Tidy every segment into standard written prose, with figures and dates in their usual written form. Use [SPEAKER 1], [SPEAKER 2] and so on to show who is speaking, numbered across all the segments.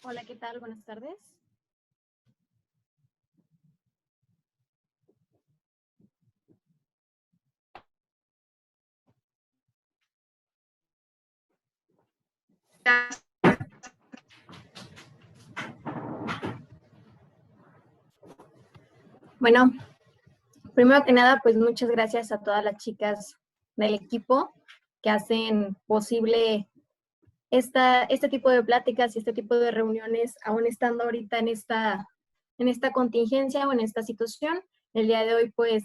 [SPEAKER 1] Hola, ¿qué tal? Buenas tardes. Bueno, primero que nada, pues muchas gracias a todas las chicas del equipo que hacen posible este tipo de pláticas y este tipo de reuniones, aún estando ahorita en esta contingencia o en esta situación. El día de hoy, pues,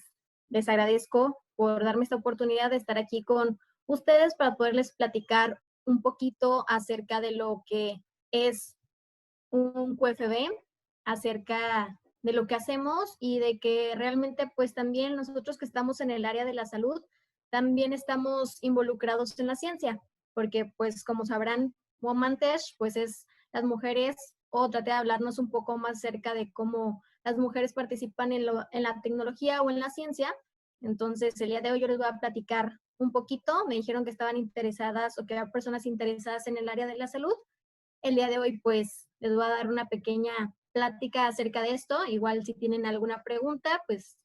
[SPEAKER 1] les agradezco por darme esta oportunidad de estar aquí con ustedes para poderles platicar un poquito acerca de lo que es un QFB, acerca de lo que hacemos y de que realmente pues también nosotros que estamos en el área de la salud, también estamos involucrados en la ciencia, porque pues como sabrán, Womantesh pues es las mujeres, o traté de hablarnos un poco más acerca de cómo las mujeres participan en la tecnología o en la ciencia. Entonces el día de hoy yo les voy a platicar un poquito, me dijeron que estaban interesadas o que había personas interesadas en el área de la salud. El día de hoy, pues, les voy a dar una pequeña plática acerca de esto. Igual si tienen alguna pregunta, pues,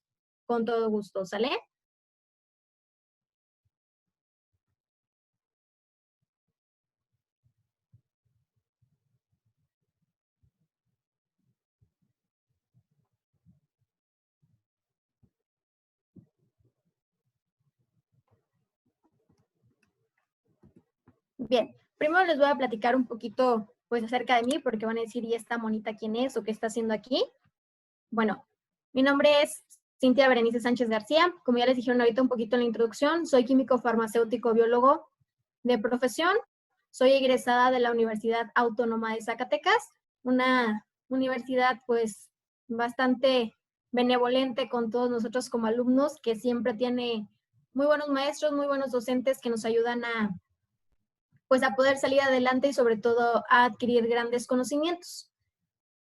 [SPEAKER 1] con todo gusto, ¿sale? Bien, primero les voy a platicar un poquito, pues, acerca de mí, porque van a decir, ¿y esta monita quién es o qué está haciendo aquí? Bueno, mi nombre es Cintia Berenice Sánchez García. Como ya les dijeron ahorita un poquito en la introducción, soy químico farmacéutico biólogo de profesión. Soy egresada de la Universidad Autónoma de Zacatecas, una universidad pues bastante benevolente con todos nosotros como alumnos, que siempre tiene muy buenos maestros, muy buenos docentes que nos ayudan a pues a poder salir adelante y sobre todo a adquirir grandes conocimientos.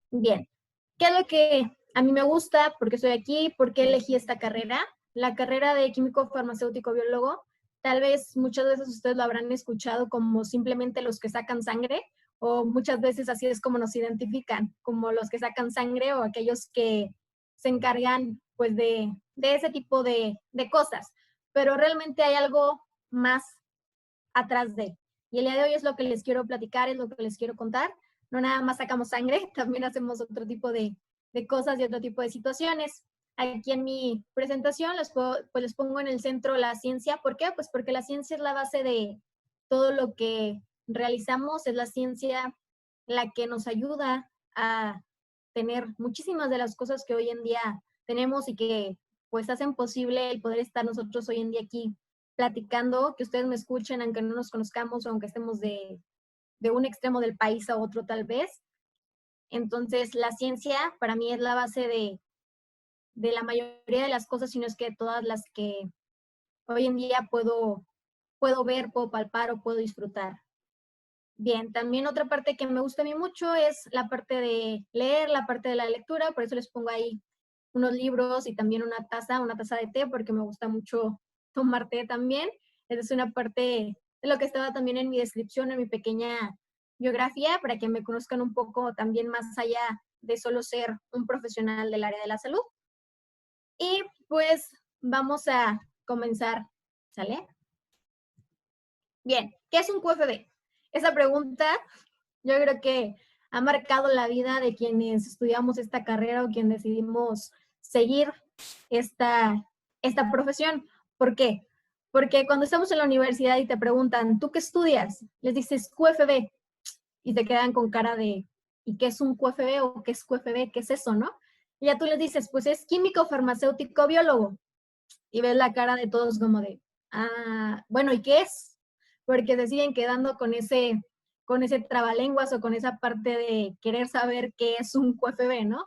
[SPEAKER 1] Bien, ¿qué es lo que a mí me gusta? ¿Por qué estoy aquí? ¿Por qué elegí esta carrera? La carrera de químico farmacéutico biólogo, tal vez muchas veces ustedes lo habrán escuchado como simplemente los que sacan sangre, o muchas veces así es como nos identifican, como los que sacan sangre o aquellos que se encargan pues de ese tipo de cosas. Pero realmente hay algo más atrás de. Y el día de hoy es lo que les quiero platicar, es lo que les quiero contar. No nada más sacamos sangre, también hacemos otro tipo de cosas y otro tipo de situaciones. Aquí en mi presentación pues les pongo en el centro la ciencia. ¿Por qué? Pues porque la ciencia es la base de todo lo que realizamos, es la ciencia la que nos ayuda a tener muchísimas de las cosas que hoy en día tenemos y que pues hacen posible el poder estar nosotros hoy en día aquí platicando, que ustedes me escuchen, aunque no nos conozcamos o aunque estemos de un extremo del país a otro tal vez. Entonces, la ciencia para mí es la base de la mayoría de las cosas, sino es que todas las que hoy en día puedo ver, puedo palpar o puedo disfrutar. Bien, también otra parte que me gusta a mí mucho es la parte de leer, la parte de la lectura, por eso les pongo ahí unos libros y también una taza de té, porque me gusta mucho tomar té también. Esa es una parte de lo que estaba también en mi descripción, en mi pequeña biografía, para que me conozcan un poco también más allá de solo ser un profesional del área de la salud. Y pues vamos a comenzar, ¿sale? Bien, ¿qué es un QFB? Esa pregunta yo creo que ha marcado la vida de quienes estudiamos esta carrera o quien decidimos seguir esta, esta profesión. ¿Por qué? Porque cuando estamos en la universidad y te preguntan, ¿tú qué estudias? Les dices QFB y te quedan con cara de, ¿y qué es un QFB o qué es QFB? ¿Qué es eso, no? Y ya tú les dices, pues es químico farmacéutico biólogo. Y ves la cara de todos como de, ah, bueno, ¿y qué es? Porque se siguen quedando con ese trabalenguas o con esa parte de querer saber qué es un QFB, ¿no?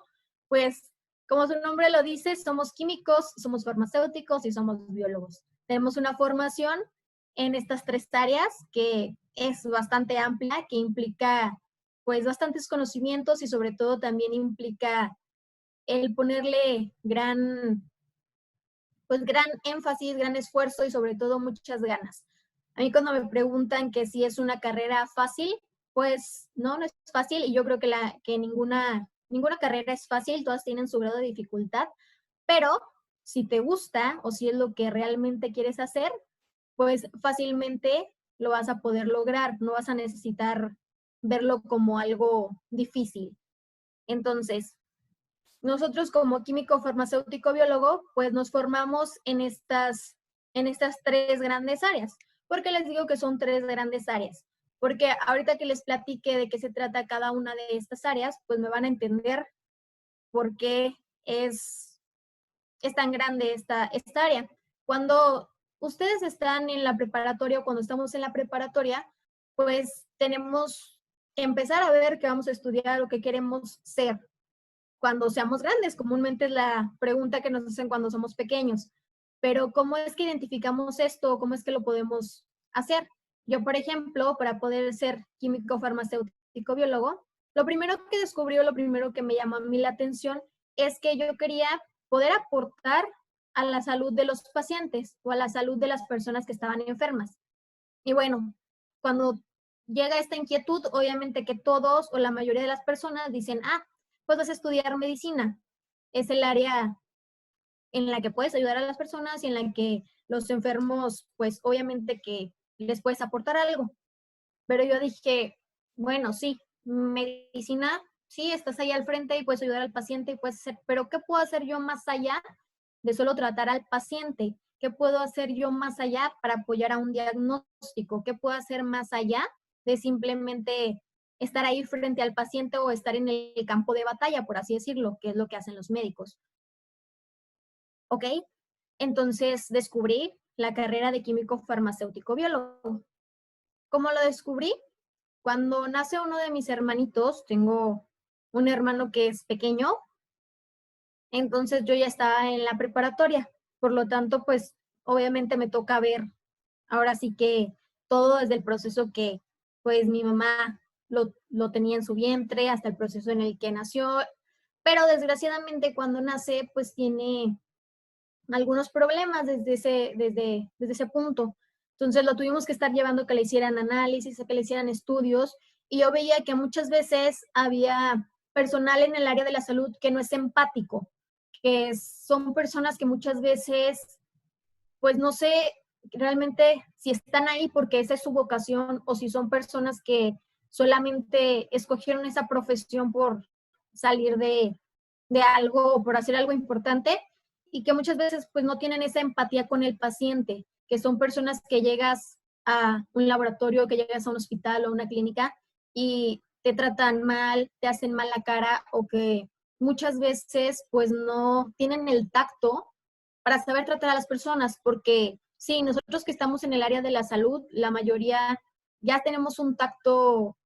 [SPEAKER 1] Pues, como su nombre lo dice, somos químicos, somos farmacéuticos y somos biólogos. Tenemos una formación en estas tres áreas que es bastante amplia, que implica pues bastantes conocimientos y sobre todo también implica el ponerle pues gran énfasis, gran esfuerzo y sobre todo muchas ganas. A mí cuando me preguntan que si es una carrera fácil, pues no es fácil y yo creo que ninguna carrera es fácil, todas tienen su grado de dificultad, pero si te gusta o si es lo que realmente quieres hacer, pues fácilmente lo vas a poder lograr, no vas a necesitar verlo como algo difícil. Entonces, nosotros como químico farmacéutico biólogo, pues nos formamos en estas tres grandes áreas. ¿Por qué les digo que son tres grandes áreas? Porque ahorita que les platique de qué se trata cada una de estas áreas, pues me van a entender por qué es tan grande esta área. Cuando ustedes están en la preparatoria o cuando estamos en la preparatoria, pues tenemos que empezar a ver qué vamos a estudiar o qué queremos ser cuando seamos grandes. Comúnmente es la pregunta que nos hacen cuando somos pequeños. Pero ¿cómo es que identificamos esto? ¿Cómo es que lo podemos hacer? Yo, por ejemplo, para poder ser químico farmacéutico biólogo, lo primero que descubrí o lo primero que me llamó a mí la atención es que yo quería poder aportar a la salud de los pacientes o a la salud de las personas que estaban enfermas. Y bueno, cuando llega esta inquietud, obviamente que todos o la mayoría de las personas dicen, pues vas a estudiar medicina. Es el área en la que puedes ayudar a las personas y en la que los enfermos, pues obviamente que les puedes aportar algo. Pero yo dije, bueno, sí, medicina, sí, estás ahí al frente y puedes ayudar al paciente y puedes hacer, pero ¿qué puedo hacer yo más allá de solo tratar al paciente? ¿Qué puedo hacer yo más allá para apoyar a un diagnóstico? ¿Qué puedo hacer más allá de simplemente estar ahí frente al paciente o estar en el campo de batalla, por así decirlo, que es lo que hacen los médicos? ¿Ok? Entonces descubrí la carrera de químico farmacéutico biólogo. ¿Cómo lo descubrí? Cuando nace uno de mis hermanitos, tengo un hermano que es pequeño, entonces yo ya estaba en la preparatoria. Por lo tanto, pues obviamente me toca ver ahora sí que todo desde el proceso que pues mi mamá lo tenía en su vientre hasta el proceso en el que nació. Pero desgraciadamente cuando nace, pues tiene algunos problemas desde ese punto. Entonces lo tuvimos que estar llevando a que le hicieran análisis, a que le hicieran estudios, y yo veía que muchas veces había personal en el área de la salud que no es empático, que son personas que muchas veces, pues no sé realmente si están ahí porque esa es su vocación o si son personas que solamente escogieron esa profesión por salir de algo o por hacer algo importante y que muchas veces pues no tienen esa empatía con el paciente, que son personas que llegas a un laboratorio, que llegas a un hospital o una clínica y te tratan mal, te hacen mal la cara o que muchas veces pues no tienen el tacto para saber tratar a las personas, porque sí, nosotros que estamos en el área de la salud, la mayoría ya tenemos un tacto,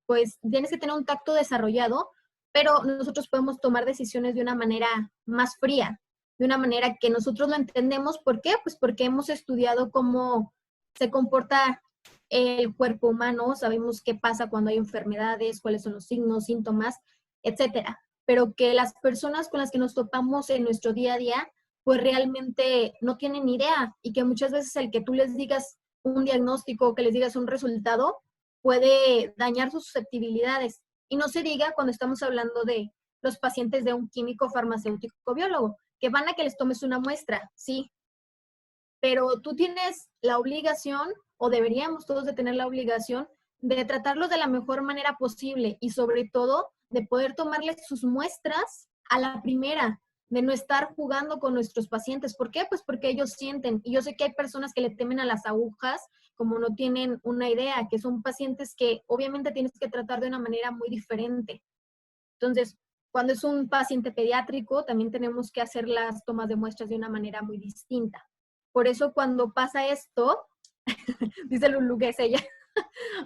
[SPEAKER 1] pues tienes que tener un tacto desarrollado, pero nosotros podemos tomar decisiones de una manera más fría, de una manera que nosotros lo entendemos. ¿Por qué? Pues porque hemos estudiado cómo se comporta el cuerpo humano, sabemos qué pasa cuando hay enfermedades, cuáles son los signos, síntomas, etcétera. Pero que las personas con las que nos topamos en nuestro día a día, pues realmente no tienen ni idea y que muchas veces el que tú les digas un diagnóstico, que les digas un resultado, puede dañar sus susceptibilidades. Y no se diga cuando estamos hablando de los pacientes de un químico farmacéutico biólogo, que van a que les tomes una muestra, sí, pero tú tienes la obligación, o deberíamos todos de tener la obligación, de tratarlos de la mejor manera posible y sobre todo de poder tomarles sus muestras a la primera, de no estar jugando con nuestros pacientes. ¿Por qué? Pues porque ellos sienten. Y yo sé que hay personas que le temen a las agujas, como no tienen una idea, que son pacientes que obviamente tienes que tratar de una manera muy diferente. Entonces, cuando es un paciente pediátrico, también tenemos que hacer las tomas de muestras de una manera muy distinta. Por eso cuando pasa esto, dice Lulu que es ella,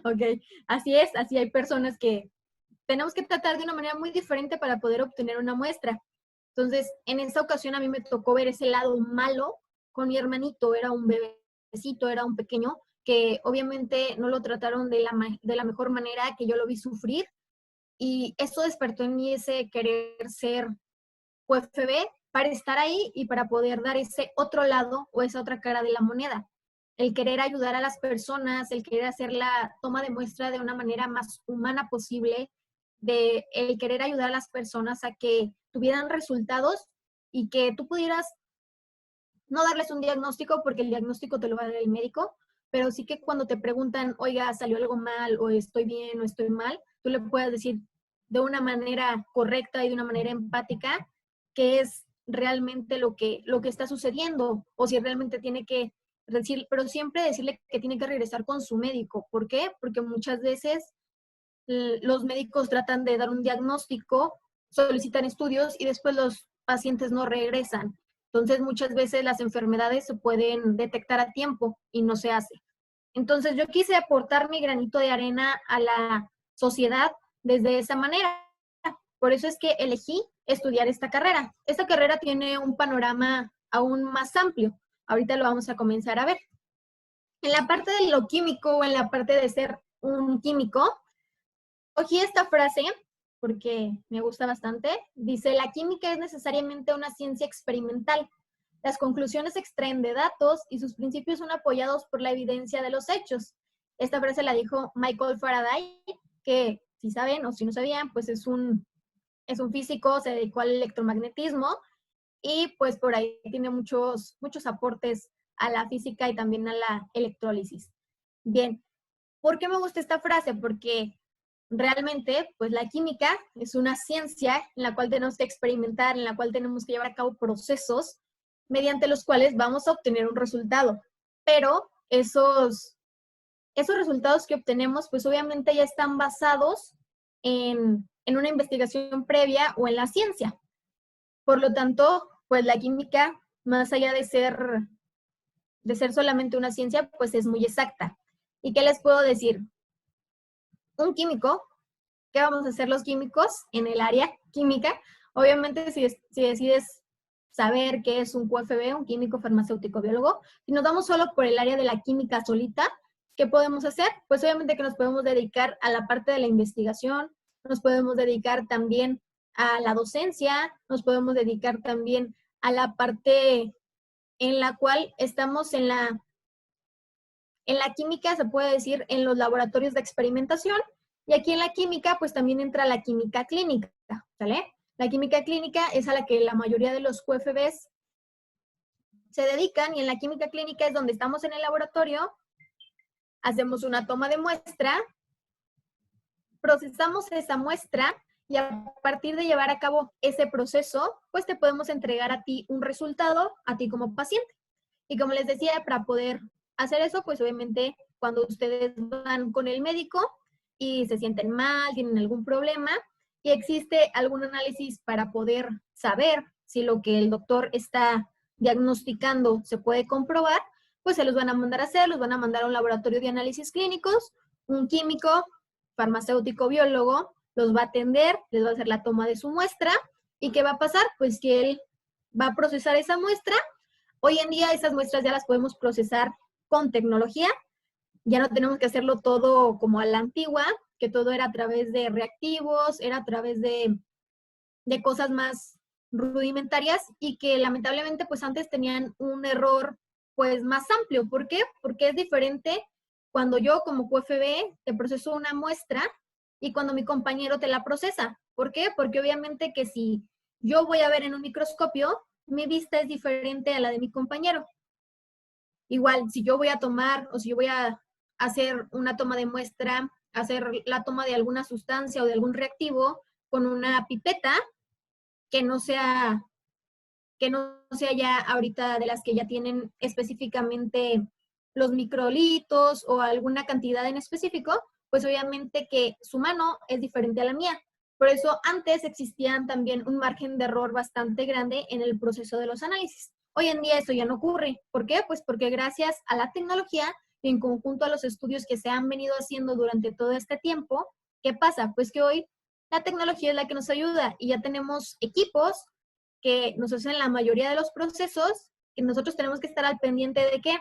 [SPEAKER 1] ok, así es, así hay personas que tenemos que tratar de una manera muy diferente para poder obtener una muestra. Entonces, en esta ocasión a mí me tocó ver ese lado malo con mi hermanito, era un bebecito, era un pequeño, que obviamente no lo trataron de la mejor manera, que yo lo vi sufrir, y eso despertó en mí ese querer ser UFB para estar ahí y para poder dar ese otro lado o esa otra cara de la moneda. el querer ayudar a las personas, el querer hacer la toma de muestra de una manera más humana posible, de el querer ayudar a las personas a que tuvieran resultados y que tú pudieras no darles un diagnóstico porque el diagnóstico te lo va a dar el médico, pero sí que cuando te preguntan, oiga, salió algo mal o estoy bien o estoy mal, tú le puedas decir de una manera correcta y de una manera empática qué es realmente lo que está sucediendo o si realmente tiene que decir, pero siempre decirle que tiene que regresar con su médico. ¿Por qué? Porque muchas veces los médicos tratan de dar un diagnóstico, solicitan estudios y después los pacientes no regresan. Entonces, muchas veces las enfermedades se pueden detectar a tiempo y no se hace. Entonces, yo quise aportar mi granito de arena a la sociedad desde esa manera. Por eso es que elegí estudiar esta carrera. Esta carrera tiene un panorama aún más amplio. Ahorita lo vamos a comenzar a ver. En la parte de lo químico o en la parte de ser un químico, cogí esta frase porque me gusta bastante. Dice, la química es necesariamente una ciencia experimental. Las conclusiones se extraen de datos y sus principios son apoyados por la evidencia de los hechos. Esta frase la dijo Michael Faraday, que si saben o si no sabían, pues es un físico, se dedicó al electromagnetismo y pues por ahí tiene muchos aportes a la física y también a la electrólisis. Bien, ¿por qué me gusta esta frase? Porque realmente, pues la química es una ciencia en la cual tenemos que experimentar, en la cual tenemos que llevar a cabo procesos mediante los cuales vamos a obtener un resultado. Pero esos resultados que obtenemos, pues obviamente ya están basados en una investigación previa o en la ciencia. Por lo tanto, pues la química, más allá de ser solamente una ciencia, pues es muy exacta. ¿Y qué les puedo decir? Un químico, ¿qué vamos a hacer los químicos en el área química? Obviamente, si decides saber qué es un QFB, un químico farmacéutico biólogo, si nos vamos solo por el área de la química solita, ¿qué podemos hacer? Pues obviamente que nos podemos dedicar a la parte de la investigación, nos podemos dedicar también a la docencia, nos podemos dedicar también a la parte en la cual estamos en la química, se puede decir, en los laboratorios de experimentación, y aquí en la química, pues también entra la química clínica, ¿sale? La química clínica es a la que la mayoría de los QFBs se dedican, y en la química clínica es donde estamos en el laboratorio, hacemos una toma de muestra, procesamos esa muestra, y a partir de llevar a cabo ese proceso, pues te podemos entregar a ti un resultado, a ti como paciente. Y como les decía, para poder hacer eso, pues obviamente cuando ustedes van con el médico y se sienten mal, tienen algún problema y existe algún análisis para poder saber si lo que el doctor está diagnosticando se puede comprobar, pues se los van a mandar a hacer, los van a mandar a un laboratorio de análisis clínicos, un químico, farmacéutico, biólogo, los va a atender, les va a hacer la toma de su muestra y ¿qué va a pasar? Pues que él va a procesar esa muestra. Hoy en día esas muestras ya las podemos procesar con tecnología, ya no tenemos que hacerlo todo como a la antigua, que todo era a través de reactivos, era a través de cosas más rudimentarias y que lamentablemente pues antes tenían un error pues más amplio. ¿Por qué? Porque es diferente cuando yo como QFB te proceso una muestra y cuando mi compañero te la procesa. ¿Por qué? Porque obviamente que si yo voy a ver en un microscopio, mi vista es diferente a la de mi compañero. Igual, si yo voy a tomar o si yo voy a hacer una toma de muestra, hacer la toma de alguna sustancia o de algún reactivo con una pipeta, que no sea ya ahorita de las que ya tienen específicamente los microlitos o alguna cantidad en específico, pues obviamente que su mano es diferente a la mía. Por eso antes existían también un margen de error bastante grande en el proceso de los análisis. Hoy en día eso ya no ocurre. ¿Por qué? Pues porque gracias a la tecnología y en conjunto a los estudios que se han venido haciendo durante todo este tiempo, ¿qué pasa? Pues que hoy la tecnología es la que nos ayuda y ya tenemos equipos que nos hacen la mayoría de los procesos, que nosotros tenemos que estar al pendiente de qué,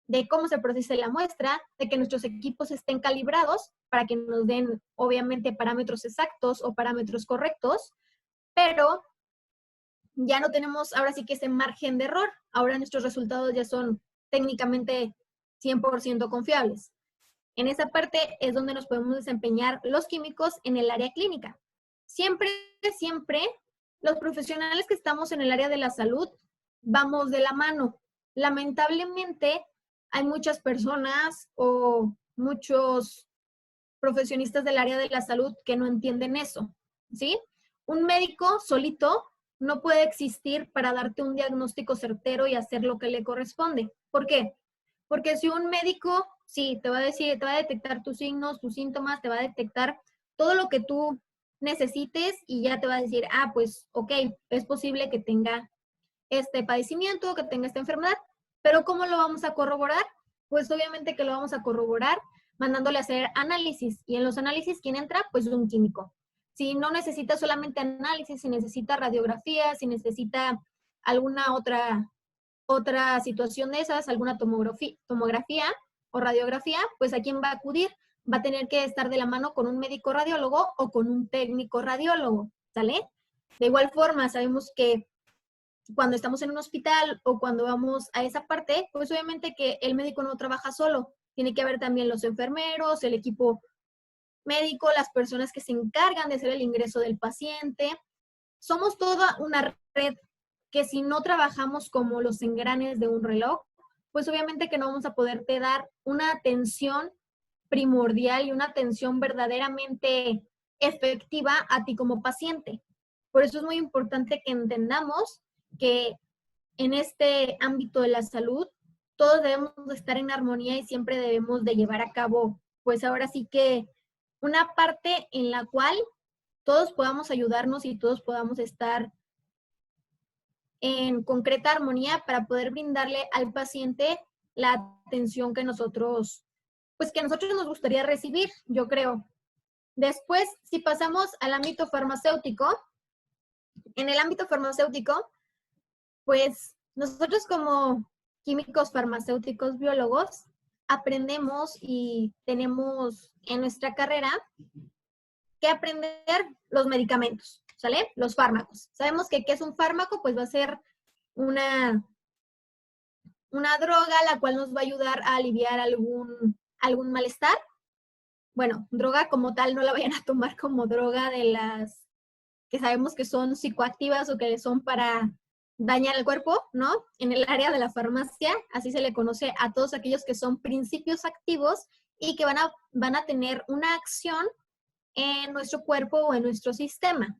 [SPEAKER 1] de cómo se procesa la muestra, de que nuestros equipos estén calibrados para que nos den, obviamente, parámetros exactos o parámetros correctos, pero ya no tenemos ahora sí que ese margen de error. Ahora nuestros resultados ya son técnicamente 100% confiables. En esa parte es donde nos podemos desempeñar los químicos en el área clínica. Siempre, siempre, los profesionales que estamos en el área de la salud vamos de la mano. Lamentablemente, hay muchas personas o muchos profesionistas del área de la salud que no entienden eso, ¿sí? Un médico solito no puede existir para darte un diagnóstico certero y hacer lo que le corresponde. ¿Por qué? Porque si un médico, sí, te va a decir, te va a detectar tus signos, tus síntomas, te va a detectar todo lo que tú necesites y ya te va a decir, ah, pues, ok, es posible que tenga este padecimiento, que tenga esta enfermedad, pero ¿cómo lo vamos a corroborar? Pues obviamente que lo vamos a corroborar mandándole a hacer análisis. Y en los análisis, ¿quién entra? Pues un químico. Si no necesita solamente análisis, si necesita radiografía, si necesita alguna otra situación de esas, alguna tomografía o radiografía, pues ¿a quién va a acudir? Va a tener que estar de la mano con un médico radiólogo o con un técnico radiólogo, ¿sale? De igual forma, sabemos que cuando estamos en un hospital o cuando vamos a esa parte, pues obviamente que el médico no trabaja solo. Tiene que haber también los enfermeros, el equipo médico, las personas que se encargan de hacer el ingreso del paciente. Somos toda una red que si no trabajamos como los engranes de un reloj, pues obviamente que no vamos a poderte dar una atención primordial y una atención verdaderamente efectiva a ti como paciente. Por eso es muy importante que entendamos que en este ámbito de la salud todos debemos de estar en armonía y siempre debemos de llevar a cabo, pues ahora sí que una parte en la cual todos podamos ayudarnos y todos podamos estar en concreta armonía para poder brindarle al paciente la atención que nosotros, pues que nosotros nos gustaría recibir, yo creo. Después, si pasamos al ámbito farmacéutico, en el ámbito farmacéutico, pues nosotros como químicos farmacéuticos biólogos aprendemos y tenemos en nuestra carrera que aprender los medicamentos, ¿sale? Los fármacos. Sabemos que qué es un fármaco, pues va a ser una, una droga la cual nos va a ayudar a aliviar algún malestar. Bueno, droga como tal no la vayan a tomar como droga de las que sabemos que son psicoactivas o que son para dañar el cuerpo, ¿no? En el área de la farmacia, así se le conoce a todos aquellos que son principios activos y que van a tener una acción en nuestro cuerpo o en nuestro sistema.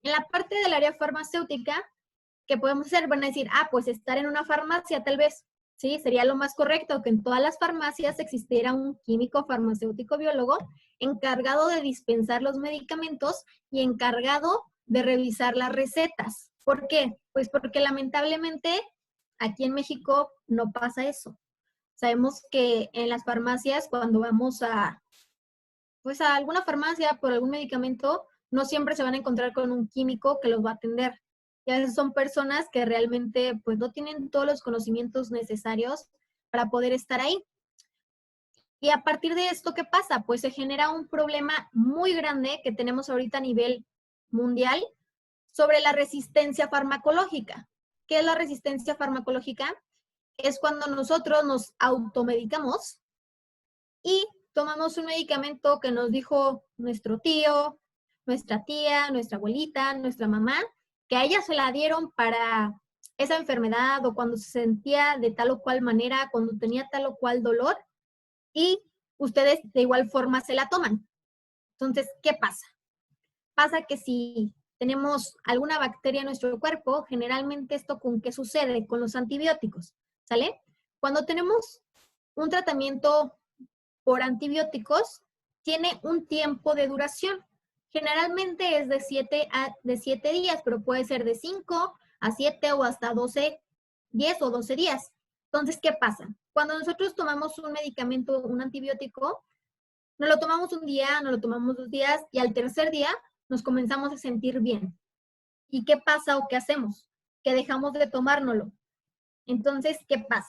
[SPEAKER 1] En la parte del área farmacéutica, ¿qué podemos hacer? Van a decir, ah, pues estar en una farmacia tal vez, ¿sí? Sería lo más correcto que en todas las farmacias existiera un químico farmacéutico biólogo encargado de dispensar los medicamentos y encargado de revisar las recetas. ¿Por qué? Pues porque lamentablemente aquí en México no pasa eso. Sabemos que en las farmacias, cuando vamos pues a alguna farmacia por algún medicamento, no siempre se van a encontrar con un químico que los va a atender. Y a veces son personas que realmente pues no tienen todos los conocimientos necesarios para poder estar ahí. Y a partir de esto, ¿qué pasa? Pues se genera un problema muy grande que tenemos ahorita a nivel mundial sobre la resistencia farmacológica. ¿Qué es la resistencia farmacológica? Es cuando nosotros nos automedicamos y tomamos un medicamento que nos dijo nuestro tío, nuestra tía, nuestra abuelita, nuestra mamá, que a ella se la dieron para esa enfermedad o cuando se sentía de tal o cual manera, cuando tenía tal o cual dolor, y ustedes de igual forma se la toman. Entonces, ¿qué pasa? Pasa que si tenemos alguna bacteria en nuestro cuerpo, generalmente esto con qué sucede con los antibióticos, ¿sale? Cuando tenemos un tratamiento por antibióticos, tiene un tiempo de duración. Generalmente es de 7 días, pero puede ser de 5 a 7 o hasta 12, 10 o 12 días. Entonces, ¿qué pasa? Cuando nosotros tomamos un medicamento, un antibiótico, no lo tomamos un día, no lo tomamos 2 días y al tercer día nos comenzamos a sentir bien. ¿Y qué pasa o qué hacemos? Que dejamos de tomárnoslo. Entonces, ¿qué pasa?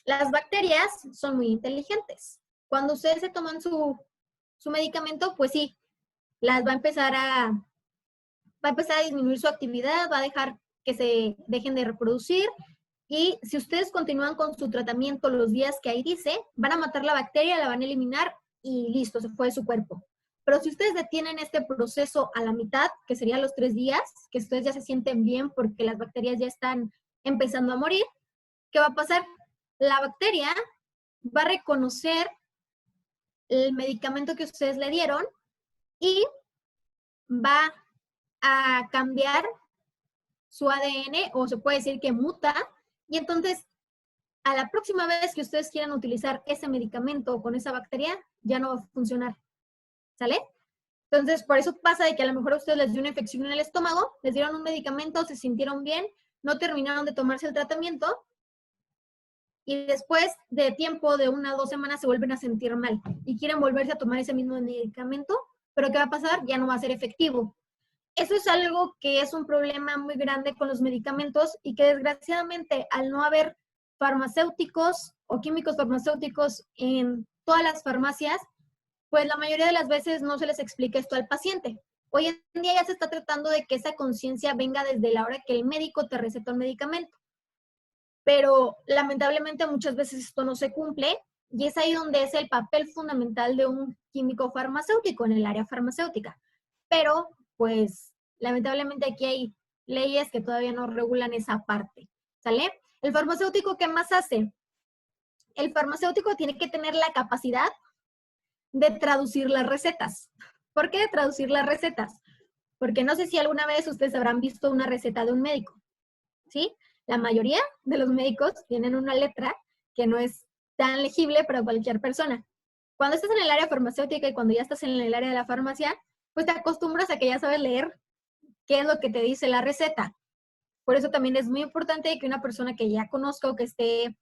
[SPEAKER 1] Las bacterias son muy inteligentes. Cuando ustedes se toman su medicamento, pues sí, las va a empezar a disminuir su actividad, va a dejar que se dejen de reproducir Y si ustedes continúan con su tratamiento los días que ahí dice, van a matar la bacteria, la van a eliminar y listo, se fue de su cuerpo. Pero si ustedes detienen este proceso a la mitad, que serían los 3 días, que ustedes ya se sienten bien porque las bacterias ya están empezando a morir, ¿qué va a pasar? La bacteria va a reconocer el medicamento que ustedes le dieron y va a cambiar su ADN, o se puede decir que muta, y entonces a la próxima vez que ustedes quieran utilizar ese medicamento con esa bacteria, ya no va a funcionar, ¿sale? Entonces, por eso pasa de que a lo mejor a ustedes les dio una infección en el estómago, les dieron un medicamento, se sintieron bien, no terminaron de tomarse el tratamiento, y después de tiempo de 1 o 2 semanas se vuelven a sentir mal y quieren volverse a tomar ese mismo medicamento, pero ¿qué va a pasar? Ya no va a ser efectivo. Eso es algo que es un problema muy grande con los medicamentos y que desgraciadamente al no haber farmacéuticos o químicos farmacéuticos en todas las farmacias, pues la mayoría de las veces no se les explica esto al paciente. Hoy en día ya se está tratando de que esa conciencia venga desde la hora que el médico te receta un medicamento, pero lamentablemente muchas veces esto no se cumple y es ahí donde es el papel fundamental de un químico farmacéutico en el área farmacéutica. Pero, pues, lamentablemente aquí hay leyes que todavía no regulan esa parte, ¿sale? El farmacéutico, ¿qué más hace? El farmacéutico tiene que tener la capacidad de traducir las recetas. ¿Por qué de traducir las recetas? Porque no sé si alguna vez ustedes habrán visto una receta de un médico, ¿sí? La mayoría de los médicos tienen una letra que no es tan legible para cualquier persona. Cuando estás en el área farmacéutica y cuando ya estás en el área de la farmacia, pues te acostumbras a que ya sabes leer qué es lo que te dice la receta. Por eso también es muy importante que una persona que ya conozca o que esté,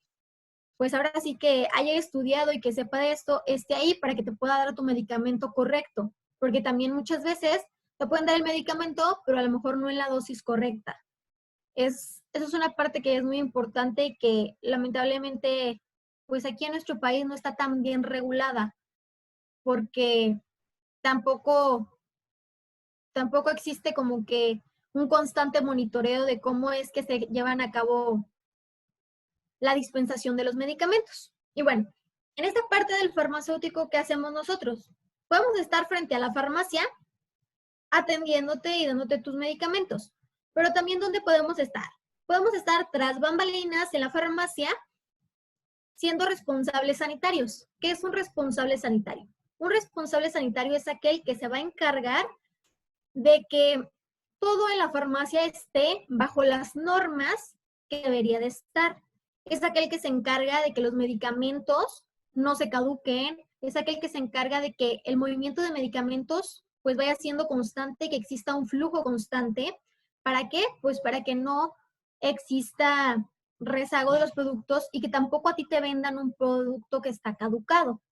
[SPEAKER 1] pues ahora sí que haya estudiado y que sepa de esto, esté ahí para que te pueda dar tu medicamento correcto. Porque también muchas veces te pueden dar el medicamento, pero a lo mejor no en la dosis correcta. Eso es una parte que es muy importante y que lamentablemente, pues aquí en nuestro país no está tan bien regulada, porque tampoco tampoco existe como que un constante monitoreo de cómo es que se llevan a cabo la dispensación de los medicamentos. Y bueno, en esta parte del farmacéutico, ¿qué hacemos nosotros? Podemos estar frente a la farmacia atendiéndote y dándote tus medicamentos, pero también ¿dónde podemos estar? Podemos estar tras bambalinas en la farmacia siendo responsables sanitarios. ¿Qué es un responsable sanitario? Un responsable sanitario es aquel que se va a encargar de que todo en la farmacia esté bajo las normas que debería de estar. Es aquel que se encarga de que los medicamentos no se caduquen, es aquel que se encarga de que el movimiento de medicamentos pues vaya siendo constante, que exista un flujo constante. ¿Para qué? Pues para que no exista rezago de los productos y que tampoco a ti te vendan un producto que está caducado.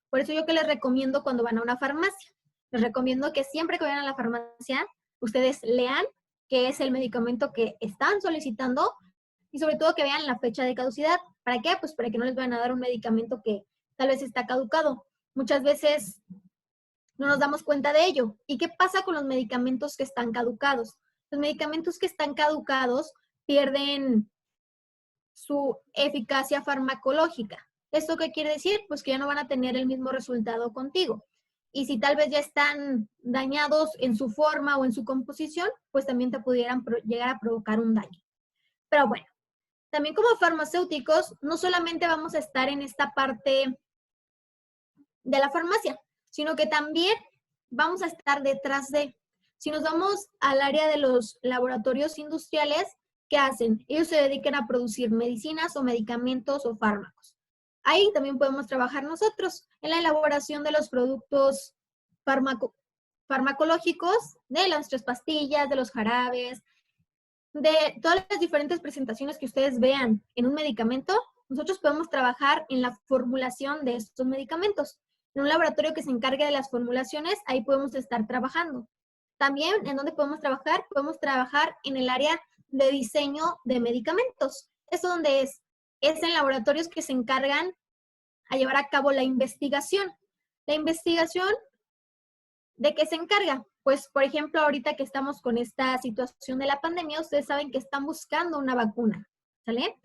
[SPEAKER 1] Por eso yo que les recomiendo cuando van a una farmacia, les recomiendo que siempre que vayan a la farmacia, ustedes lean qué es el medicamento que están solicitando y sobre todo que vean la fecha de caducidad. ¿Para qué? Pues para que no les vayan a dar un medicamento que tal vez está caducado. Muchas veces no nos damos cuenta de ello. ¿Y qué pasa con los medicamentos que están caducados? Los medicamentos que están caducados pierden su eficacia farmacológica. ¿Esto qué quiere decir? Pues que ya no van a tener el mismo resultado contigo. Y si tal vez ya están dañados en su forma o en su composición, pues también te pudieran llegar a provocar un daño. Pero bueno, también como farmacéuticos, no solamente vamos a estar en esta parte de la farmacia, sino que también vamos a estar detrás de. Si nos vamos al área de los laboratorios industriales, ¿qué hacen? Ellos se dedican a producir medicinas o medicamentos o fármacos. Ahí también podemos trabajar nosotros en la elaboración de los productos farmacológicos, de las nuestras pastillas, de los jarabes, de todas las diferentes presentaciones que ustedes vean en un medicamento. Nosotros podemos trabajar en la formulación de estos medicamentos. En un laboratorio que se encargue de las formulaciones, ahí podemos estar trabajando. También, ¿en dónde podemos trabajar? Podemos trabajar en el área de diseño de medicamentos. ¿Esto dónde es? Es en laboratorios que se encargan a llevar a cabo la investigación. La investigación, ¿de qué se encarga? Pues, por ejemplo, ahorita que estamos con esta situación de la pandemia, ustedes saben que están buscando una vacuna, ¿sale?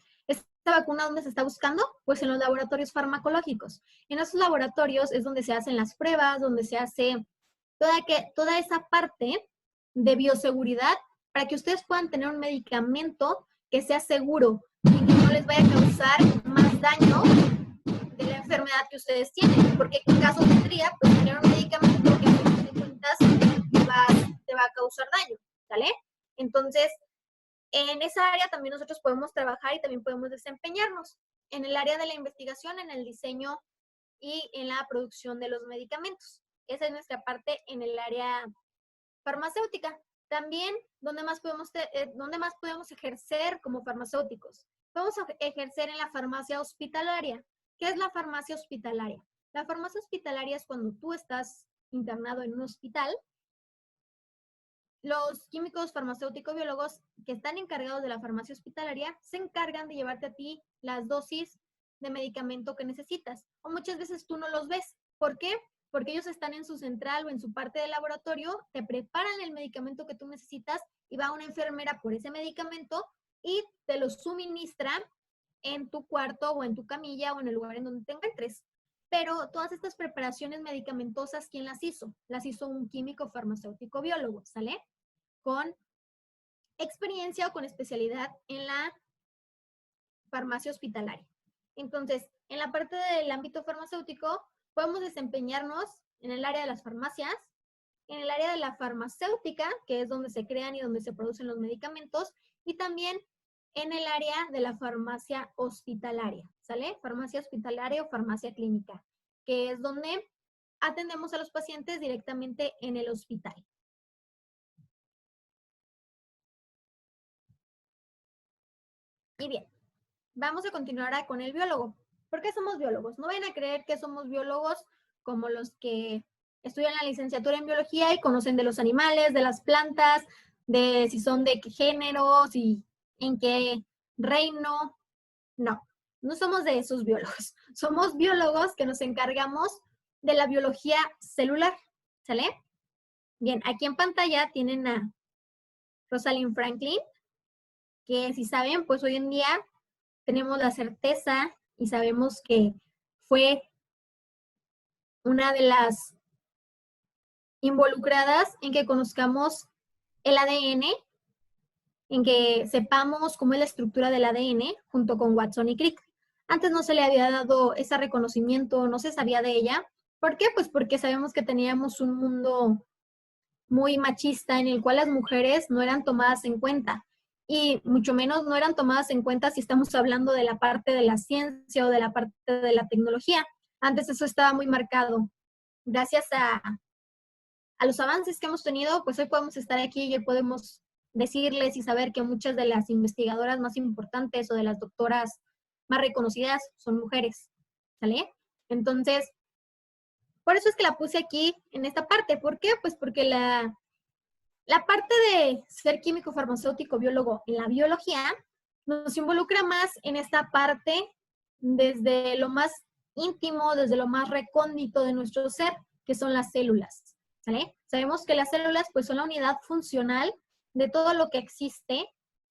[SPEAKER 1] ¿esta vacuna dónde se está buscando? Pues en los laboratorios farmacológicos. En esos laboratorios es donde se hacen las pruebas, donde se hace toda esa parte de bioseguridad para que ustedes puedan tener un medicamento que sea seguro y que no les vaya a causar más daño de la enfermedad que ustedes tienen. Porque ¿qué caso tendría? Pues tener un medicamento que a fin de cuentas te va a causar daño, ¿sale? Entonces, en esa área también nosotros podemos trabajar y también podemos desempeñarnos en el área de la investigación, en el diseño y en la producción de los medicamentos. Esa es nuestra parte en el área farmacéutica. También, ¿dónde más podemos ejercer como farmacéuticos? Podemos ejercer en la farmacia hospitalaria. ¿Qué es la farmacia hospitalaria? La farmacia hospitalaria es cuando tú estás internado en un hospital. Los químicos farmacéuticos biólogos que están encargados de la farmacia hospitalaria se encargan de llevarte a ti las dosis de medicamento que necesitas. O muchas veces tú no los ves. ¿Por qué? Porque ellos están en su central o en su parte del laboratorio, te preparan el medicamento que tú necesitas y va una enfermera por ese medicamento y te lo suministra en tu cuarto o en tu camilla o en el lugar en donde te encuentres. Pero todas estas preparaciones medicamentosas, ¿quién las hizo? Las hizo un químico farmacéutico biólogo, ¿sale? Con experiencia o con especialidad en la farmacia hospitalaria. Entonces, en la parte del ámbito farmacéutico, podemos desempeñarnos en el área de las farmacias, en el área de la farmacéutica, que es donde se crean y donde se producen los medicamentos, y también en el área de la farmacia hospitalaria, ¿sale? Farmacia hospitalaria o farmacia clínica, que es donde atendemos a los pacientes directamente en el hospital. Y bien, vamos a continuar ahora con el biólogo. ¿Por qué somos biólogos? No vayan a creer que somos biólogos como los que estudian la licenciatura en biología y conocen de los animales, de las plantas, de si son de qué género, si en qué reino. No, no somos de esos biólogos. Somos biólogos que nos encargamos de la biología celular, ¿sale? Bien, aquí en pantalla tienen a Rosalind Franklin, que si saben, pues hoy en día tenemos la certeza y sabemos que fue una de las involucradas en que conozcamos el ADN, en que sepamos cómo es la estructura del ADN junto con Watson y Crick. Antes no se le había dado ese reconocimiento, no se sabía de ella. ¿Por qué? Pues porque sabemos que teníamos un mundo muy machista en el cual las mujeres no eran tomadas en cuenta y mucho menos no eran tomadas en cuenta si estamos hablando de la parte de la ciencia o de la parte de la tecnología. Antes eso estaba muy marcado. Gracias a los avances que hemos tenido, pues hoy podemos estar aquí y hoy podemos decirles y saber que muchas de las investigadoras más importantes o de las doctoras más reconocidas son mujeres, ¿sale? Entonces, por eso es que la puse aquí en esta parte. ¿Por qué? Pues porque la parte de ser químico, farmacéutico, biólogo en la biología nos involucra más en esta parte desde lo más íntimo, desde lo más recóndito de nuestro ser, que son las células, ¿sale? Sabemos que las células pues son la unidad funcional de todo lo que existe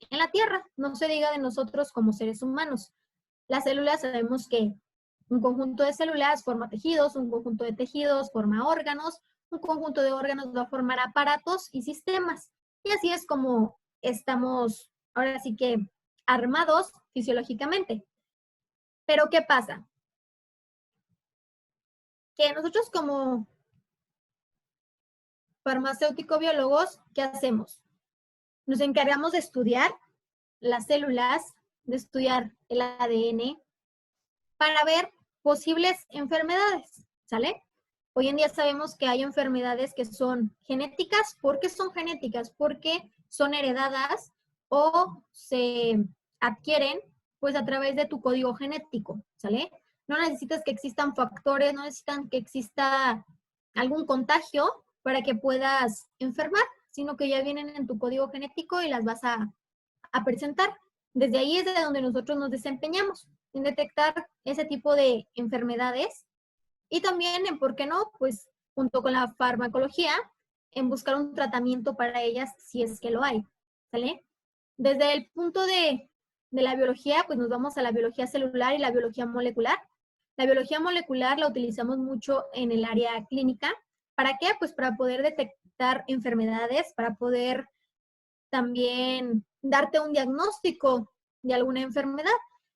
[SPEAKER 1] en la Tierra, no se diga de nosotros como seres humanos. Las células sabemos que un conjunto de células forma tejidos, un conjunto de tejidos forma órganos, un conjunto de órganos va a formar aparatos y sistemas. Y así es como estamos, ahora sí que, armados fisiológicamente. Pero ¿qué pasa? Que nosotros como farmacéutico-biólogos, ¿qué hacemos? Nos encargamos de estudiar las células, de estudiar el ADN, para ver posibles enfermedades, ¿sale? Hoy en día sabemos que hay enfermedades que son genéticas. ¿Por qué son genéticas? Porque son heredadas o se adquieren pues a través de tu código genético, ¿sale? No necesitas que existan factores, no necesitan que exista algún contagio para que puedas enfermar, sino que ya vienen en tu código genético y las vas a presentar. Desde ahí es de donde nosotros nos desempeñamos, en detectar ese tipo de enfermedades y también en, ¿por qué no? Pues junto con la farmacología, en buscar un tratamiento para ellas si es que lo hay, ¿sale? Desde el punto de de la biología, pues nos vamos a la biología celular y la biología molecular. La biología molecular la utilizamos mucho en el área clínica. ¿Para qué? Pues para poder detectar enfermedades, para poder también darte un diagnóstico de alguna enfermedad.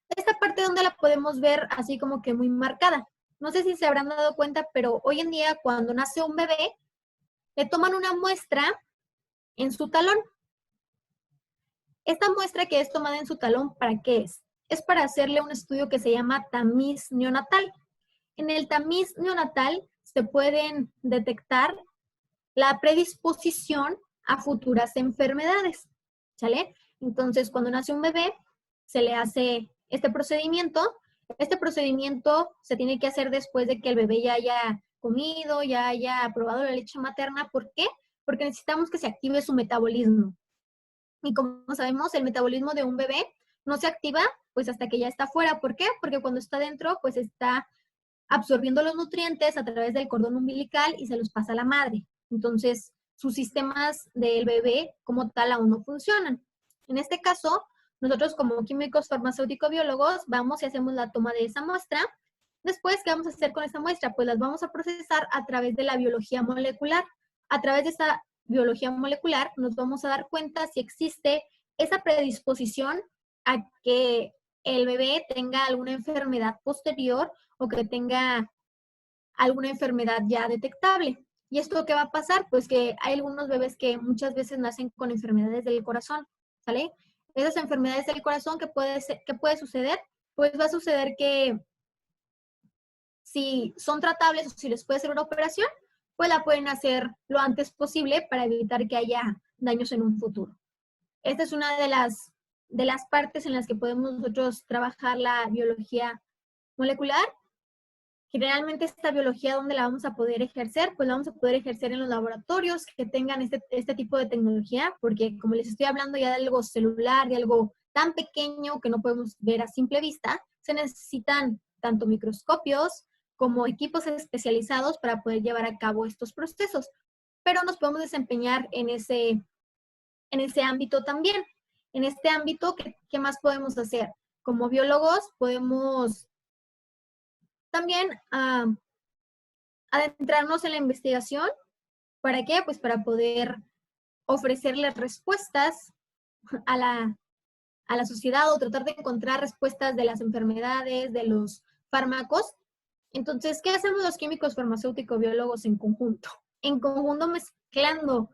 [SPEAKER 1] Esta parte donde la podemos ver así como que muy marcada. No sé si se habrán dado cuenta, pero hoy en día cuando nace un bebé, le toman una muestra en su talón. Esta muestra que es tomada en su talón, ¿para qué es? Es para hacerle un estudio que se llama tamiz neonatal. En el tamiz neonatal se pueden detectar la predisposición a futuras enfermedades, ¿sale? Entonces, cuando nace un bebé, se le hace este procedimiento. Este procedimiento se tiene que hacer después de que el bebé ya haya comido, ya haya probado la leche materna. ¿Por qué? Porque necesitamos que se active su metabolismo. Y como sabemos, el metabolismo de un bebé no se activa pues hasta que ya está fuera. ¿Por qué? Porque cuando está dentro, pues está absorbiendo los nutrientes a través del cordón umbilical y se los pasa a la madre. Entonces, sus sistemas del bebé como tal aún no funcionan. En este caso, nosotros como químicos farmacéutico-biólogos vamos y hacemos la toma de esa muestra. Después, ¿qué vamos a hacer con esta muestra? Pues las vamos a procesar a través de la biología molecular. A través de esta biología molecular nos vamos a dar cuenta si existe esa predisposición a que el bebé tenga alguna enfermedad posterior o que tenga alguna enfermedad ya detectable. ¿Y esto qué va a pasar? Pues que hay algunos bebés que muchas veces nacen con enfermedades del corazón, ¿sale? Esas enfermedades del corazón, ¿qué puede suceder? Pues va a suceder que si son tratables o si les puede hacer una operación, pues la pueden hacer lo antes posible para evitar que haya daños en un futuro. Esta es una de las partes en las que podemos nosotros trabajar la biología molecular. Generalmente esta biología, ¿dónde la vamos a poder ejercer? Pues la vamos a poder ejercer en los laboratorios que tengan este tipo de tecnología, porque como les estoy hablando ya de algo celular, de algo tan pequeño que no podemos ver a simple vista, se necesitan tanto microscopios como equipos especializados para poder llevar a cabo estos procesos. Pero nos podemos desempeñar en ese ámbito también. En este ámbito, ¿qué más podemos hacer? Como biólogos podemos también adentrarnos en la investigación. ¿Para qué? Pues para poder ofrecerles respuestas a la sociedad o tratar de encontrar respuestas de las enfermedades, de los fármacos. Entonces, ¿qué hacemos los químicos farmacéuticos biólogos en conjunto? En conjunto mezclando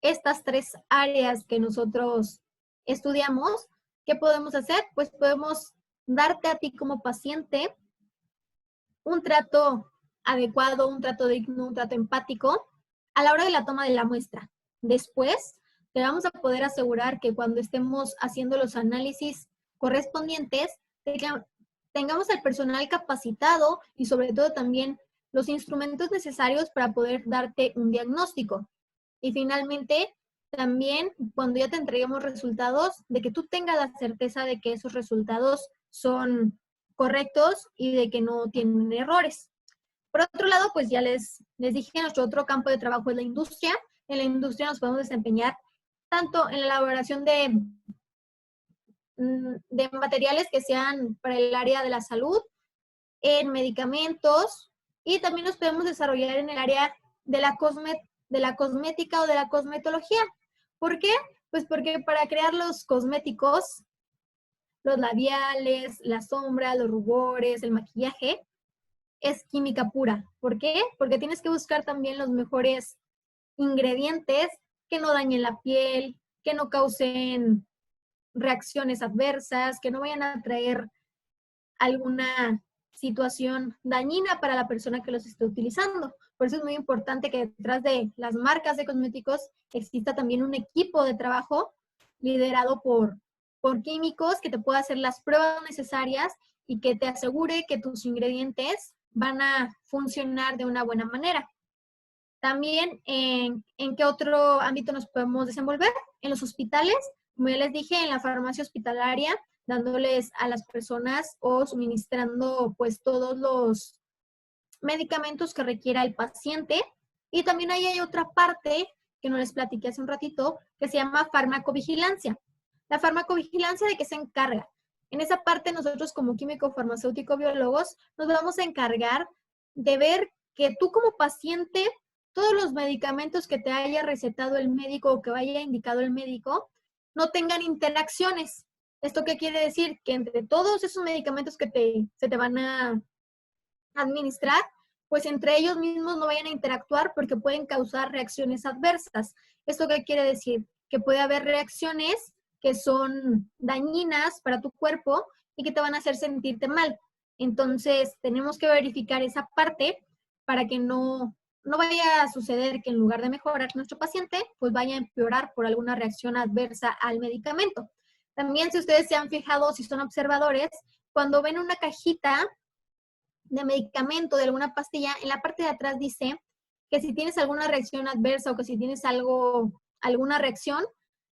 [SPEAKER 1] estas tres áreas que nosotros estudiamos, ¿qué podemos hacer? Pues podemos darte a ti como paciente un trato adecuado, un trato digno, un trato empático a la hora de la toma de la muestra. Después, te vamos a poder asegurar que cuando estemos haciendo los análisis correspondientes, tengamos el personal capacitado y sobre todo también los instrumentos necesarios para poder darte un diagnóstico. Y finalmente, también cuando ya te entreguemos resultados, de que tú tengas la certeza de que esos resultados son correctos y de que no tienen errores. Por otro lado, pues ya les dije, nuestro otro campo de trabajo es la industria. En la industria nos podemos desempeñar tanto en la elaboración de materiales que sean para el área de la salud, en medicamentos, y también nos podemos desarrollar en el área de la cosmética o de la cosmetología. ¿Por qué? Pues porque para crear los cosméticos, los labiales, las sombras, los rubores, el maquillaje, es química pura. ¿Por qué? Porque tienes que buscar también los mejores ingredientes que no dañen la piel, que no causen reacciones adversas, que no vayan a traer alguna situación dañina para la persona que los esté utilizando. Por eso es muy importante que detrás de las marcas de cosméticos exista también un equipo de trabajo liderado por químicos que te pueda hacer las pruebas necesarias y que te asegure que tus ingredientes van a funcionar de una buena manera. También, ¿en qué otro ámbito nos podemos desenvolver? En los hospitales, como ya les dije, en la farmacia hospitalaria, dándoles a las personas o suministrando pues todos los medicamentos que requiera el paciente. Y también ahí hay otra parte que no les platiqué hace un ratito, que se llama farmacovigilancia. La farmacovigilancia, ¿de qué se encarga? En esa parte nosotros como químico farmacéutico biólogos nos vamos a encargar de ver que tú como paciente, todos los medicamentos que te haya recetado el médico o que vaya indicado el médico, no tengan interacciones. ¿Esto qué quiere decir? Que entre todos esos medicamentos que se te van a administrar, pues entre ellos mismos no vayan a interactuar porque pueden causar reacciones adversas. ¿Esto qué quiere decir? Que puede haber reacciones que son dañinas para tu cuerpo y que te van a hacer sentirte mal. Entonces, tenemos que verificar esa parte para que no vaya a suceder que en lugar de mejorar nuestro paciente, pues vaya a empeorar por alguna reacción adversa al medicamento. También, si ustedes se han fijado, si son observadores, cuando ven una cajita de medicamento, de alguna pastilla, en la parte de atrás dice que si tienes alguna reacción adversa o que si tienes alguna reacción,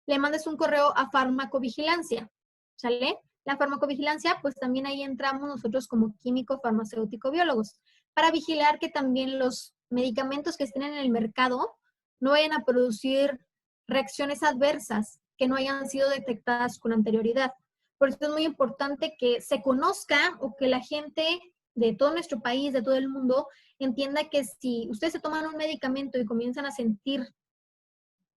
[SPEAKER 1] le mandes un correo a farmacovigilancia, ¿sale? La farmacovigilancia, pues también ahí entramos nosotros como químico farmacéutico biólogos, para vigilar que también los medicamentos que estén en el mercado no vayan a producir reacciones adversas que no hayan sido detectadas con anterioridad. Por eso es muy importante que se conozca o que la gente de todo nuestro país, de todo el mundo, entienda que si ustedes se toman un medicamento y comienzan a sentir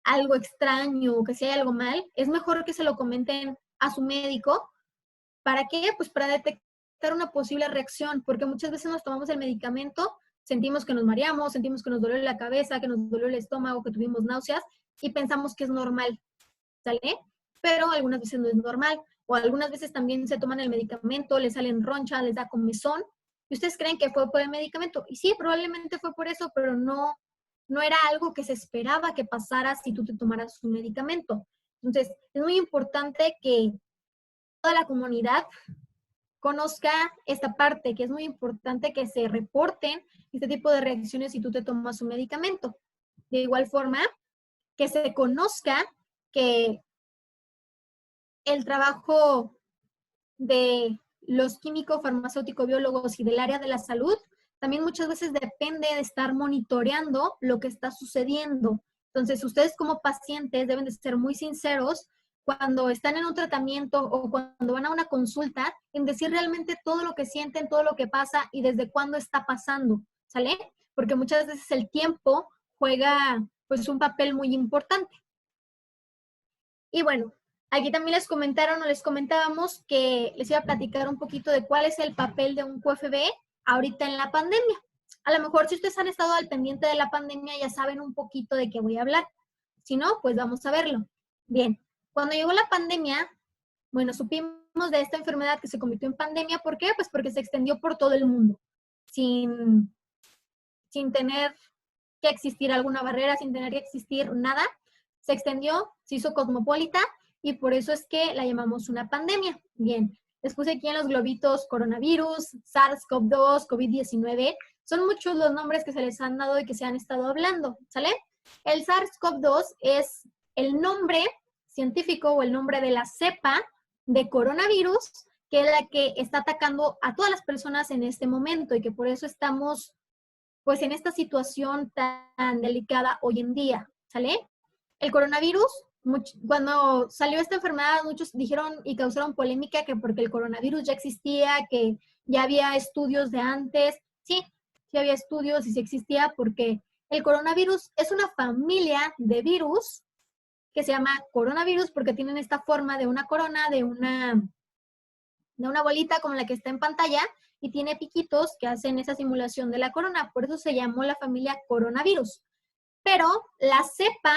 [SPEAKER 1] algo extraño o que si hay algo mal, es mejor que se lo comenten a su médico. ¿Para qué? Pues para detectar una posible reacción, porque muchas veces nos tomamos el medicamento, sentimos que nos mareamos, sentimos que nos duele la cabeza, que nos duele el estómago, que tuvimos náuseas y pensamos que es normal, ¿sale? Pero algunas veces no es normal, o algunas veces también se toman el medicamento, les salen ronchas, les da comezón, y ustedes creen que fue por el medicamento. Y sí, probablemente fue por eso, pero no era algo que se esperaba que pasara si tú te tomaras un medicamento. Entonces, es muy importante que toda la comunidad conozca esta parte, que es muy importante que se reporten este tipo de reacciones si tú te tomas un medicamento. De igual forma, que se conozca que el trabajo de los químicos, farmacéuticos, biólogos y del área de la salud, también muchas veces depende de estar monitoreando lo que está sucediendo. Entonces, ustedes como pacientes deben de ser muy sinceros cuando están en un tratamiento o cuando van a una consulta, en decir realmente todo lo que sienten, todo lo que pasa y desde cuándo está pasando, ¿sale? Porque muchas veces el tiempo juega pues un papel muy importante. Y bueno, aquí también les comentaron o les comentábamos que les iba a platicar un poquito de cuál es el papel de un QFB ahorita en la pandemia. A lo mejor si ustedes han estado al pendiente de la pandemia ya saben un poquito de qué voy a hablar. Si no, pues vamos a verlo. Bien, cuando llegó la pandemia, bueno, supimos de esta enfermedad que se convirtió en pandemia. ¿Por qué? Pues porque se extendió por todo el mundo, sin tener que existir alguna barrera, sin tener que existir nada. Se extendió, se hizo cosmopolita y por eso es que la llamamos una pandemia. Bien, les puse aquí en los globitos coronavirus, SARS-CoV-2, COVID-19. Son muchos los nombres que se les han dado y que se han estado hablando, ¿sale? El SARS-CoV-2 es el nombre científico o el nombre de la cepa de coronavirus que es la que está atacando a todas las personas en este momento y que por eso estamos pues en esta situación tan delicada hoy en día, ¿sale? El coronavirus, cuando salió esta enfermedad, muchos dijeron y causaron polémica que porque el coronavirus ya existía, que ya había estudios de antes. Sí, sí había estudios y sí existía porque el coronavirus es una familia de virus que se llama coronavirus porque tienen esta forma de una corona, de una bolita como la que está en pantalla y tiene piquitos que hacen esa simulación de la corona. Por eso se llamó la familia coronavirus. Pero la cepa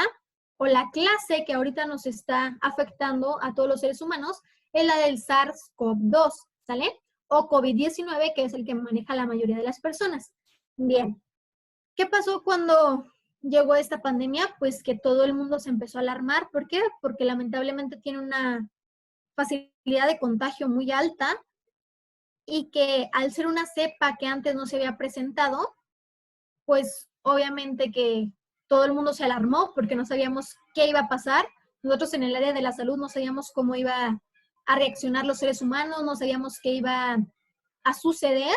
[SPEAKER 1] o la clase que ahorita nos está afectando a todos los seres humanos es la del SARS-CoV-2, ¿sale? O COVID-19, que es el que maneja la mayoría de las personas. Bien, ¿qué pasó cuando llegó esta pandemia? Pues que todo el mundo se empezó a alarmar. ¿Por qué? Porque lamentablemente tiene una facilidad de contagio muy alta y que al ser una cepa que antes no se había presentado, pues obviamente que todo el mundo se alarmó porque no sabíamos qué iba a pasar. Nosotros en el área de la salud no sabíamos cómo iba a reaccionar los seres humanos, no sabíamos qué iba a suceder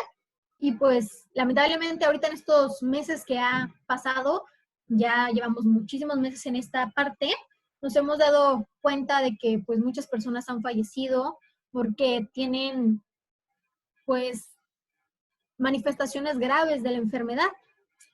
[SPEAKER 1] y pues lamentablemente ahorita en estos meses que ha pasado, ya llevamos muchísimos meses en esta parte, nos hemos dado cuenta de que pues muchas personas han fallecido porque tienen pues manifestaciones graves de la enfermedad.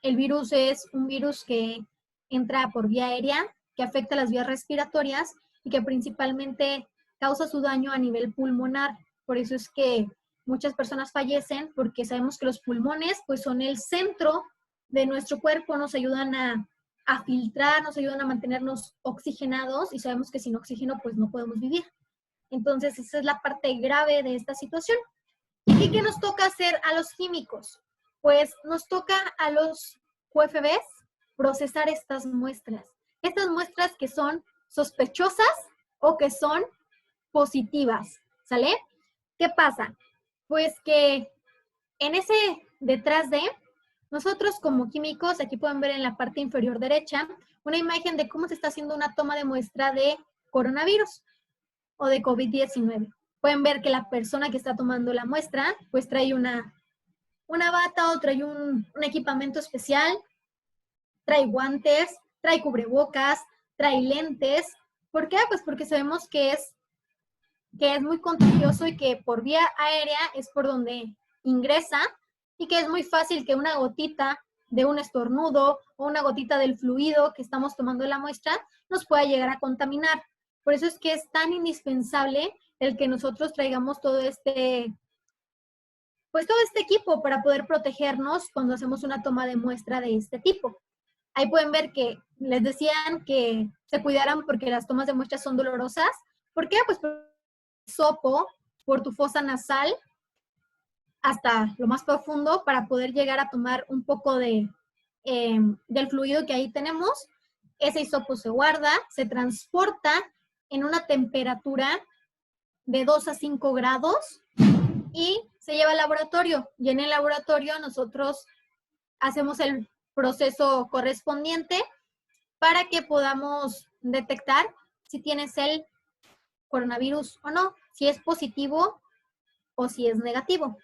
[SPEAKER 1] El virus es un virus que entra por vía aérea, que afecta las vías respiratorias y que principalmente causa su daño a nivel pulmonar. Por eso es que muchas personas fallecen, porque sabemos que los pulmones pues son el centro de nuestro cuerpo, nos ayudan a filtrar, nos ayudan a mantenernos oxigenados y sabemos que sin oxígeno pues no podemos vivir. Entonces esa es la parte grave de esta situación. ¿Y qué nos toca hacer a los químicos? Pues nos toca a los QFBs procesar estas muestras. Estas muestras que son sospechosas o que son positivas, ¿sale? ¿Qué pasa? Pues que en ese detrás de, nosotros como químicos, aquí pueden ver en la parte inferior derecha, una imagen de cómo se está haciendo una toma de muestra de coronavirus o de COVID-19. Pueden ver que la persona que está tomando la muestra, pues trae una bata o trae un equipamiento especial, trae guantes, trae cubrebocas, trae lentes. ¿Por qué? Pues porque sabemos que es muy contagioso y que por vía aérea es por donde ingresa y que es muy fácil que una gotita de un estornudo o una gotita del fluido que estamos tomando en la muestra nos pueda llegar a contaminar. Por eso es que es tan indispensable el que nosotros traigamos todo este equipo para poder protegernos cuando hacemos una toma de muestra de este tipo. Ahí pueden ver que les decían que se cuidaran porque las tomas de muestra son dolorosas. ¿Por qué? Pues por el hisopo, por tu fosa nasal, hasta lo más profundo para poder llegar a tomar un poco del fluido que ahí tenemos. Ese hisopo se guarda, se transporta en una temperatura de 2 a 5 grados y se lleva al laboratorio. Y en el laboratorio nosotros hacemos el proceso correspondiente para que podamos detectar si tienes el coronavirus o no, si es positivo o si es negativo.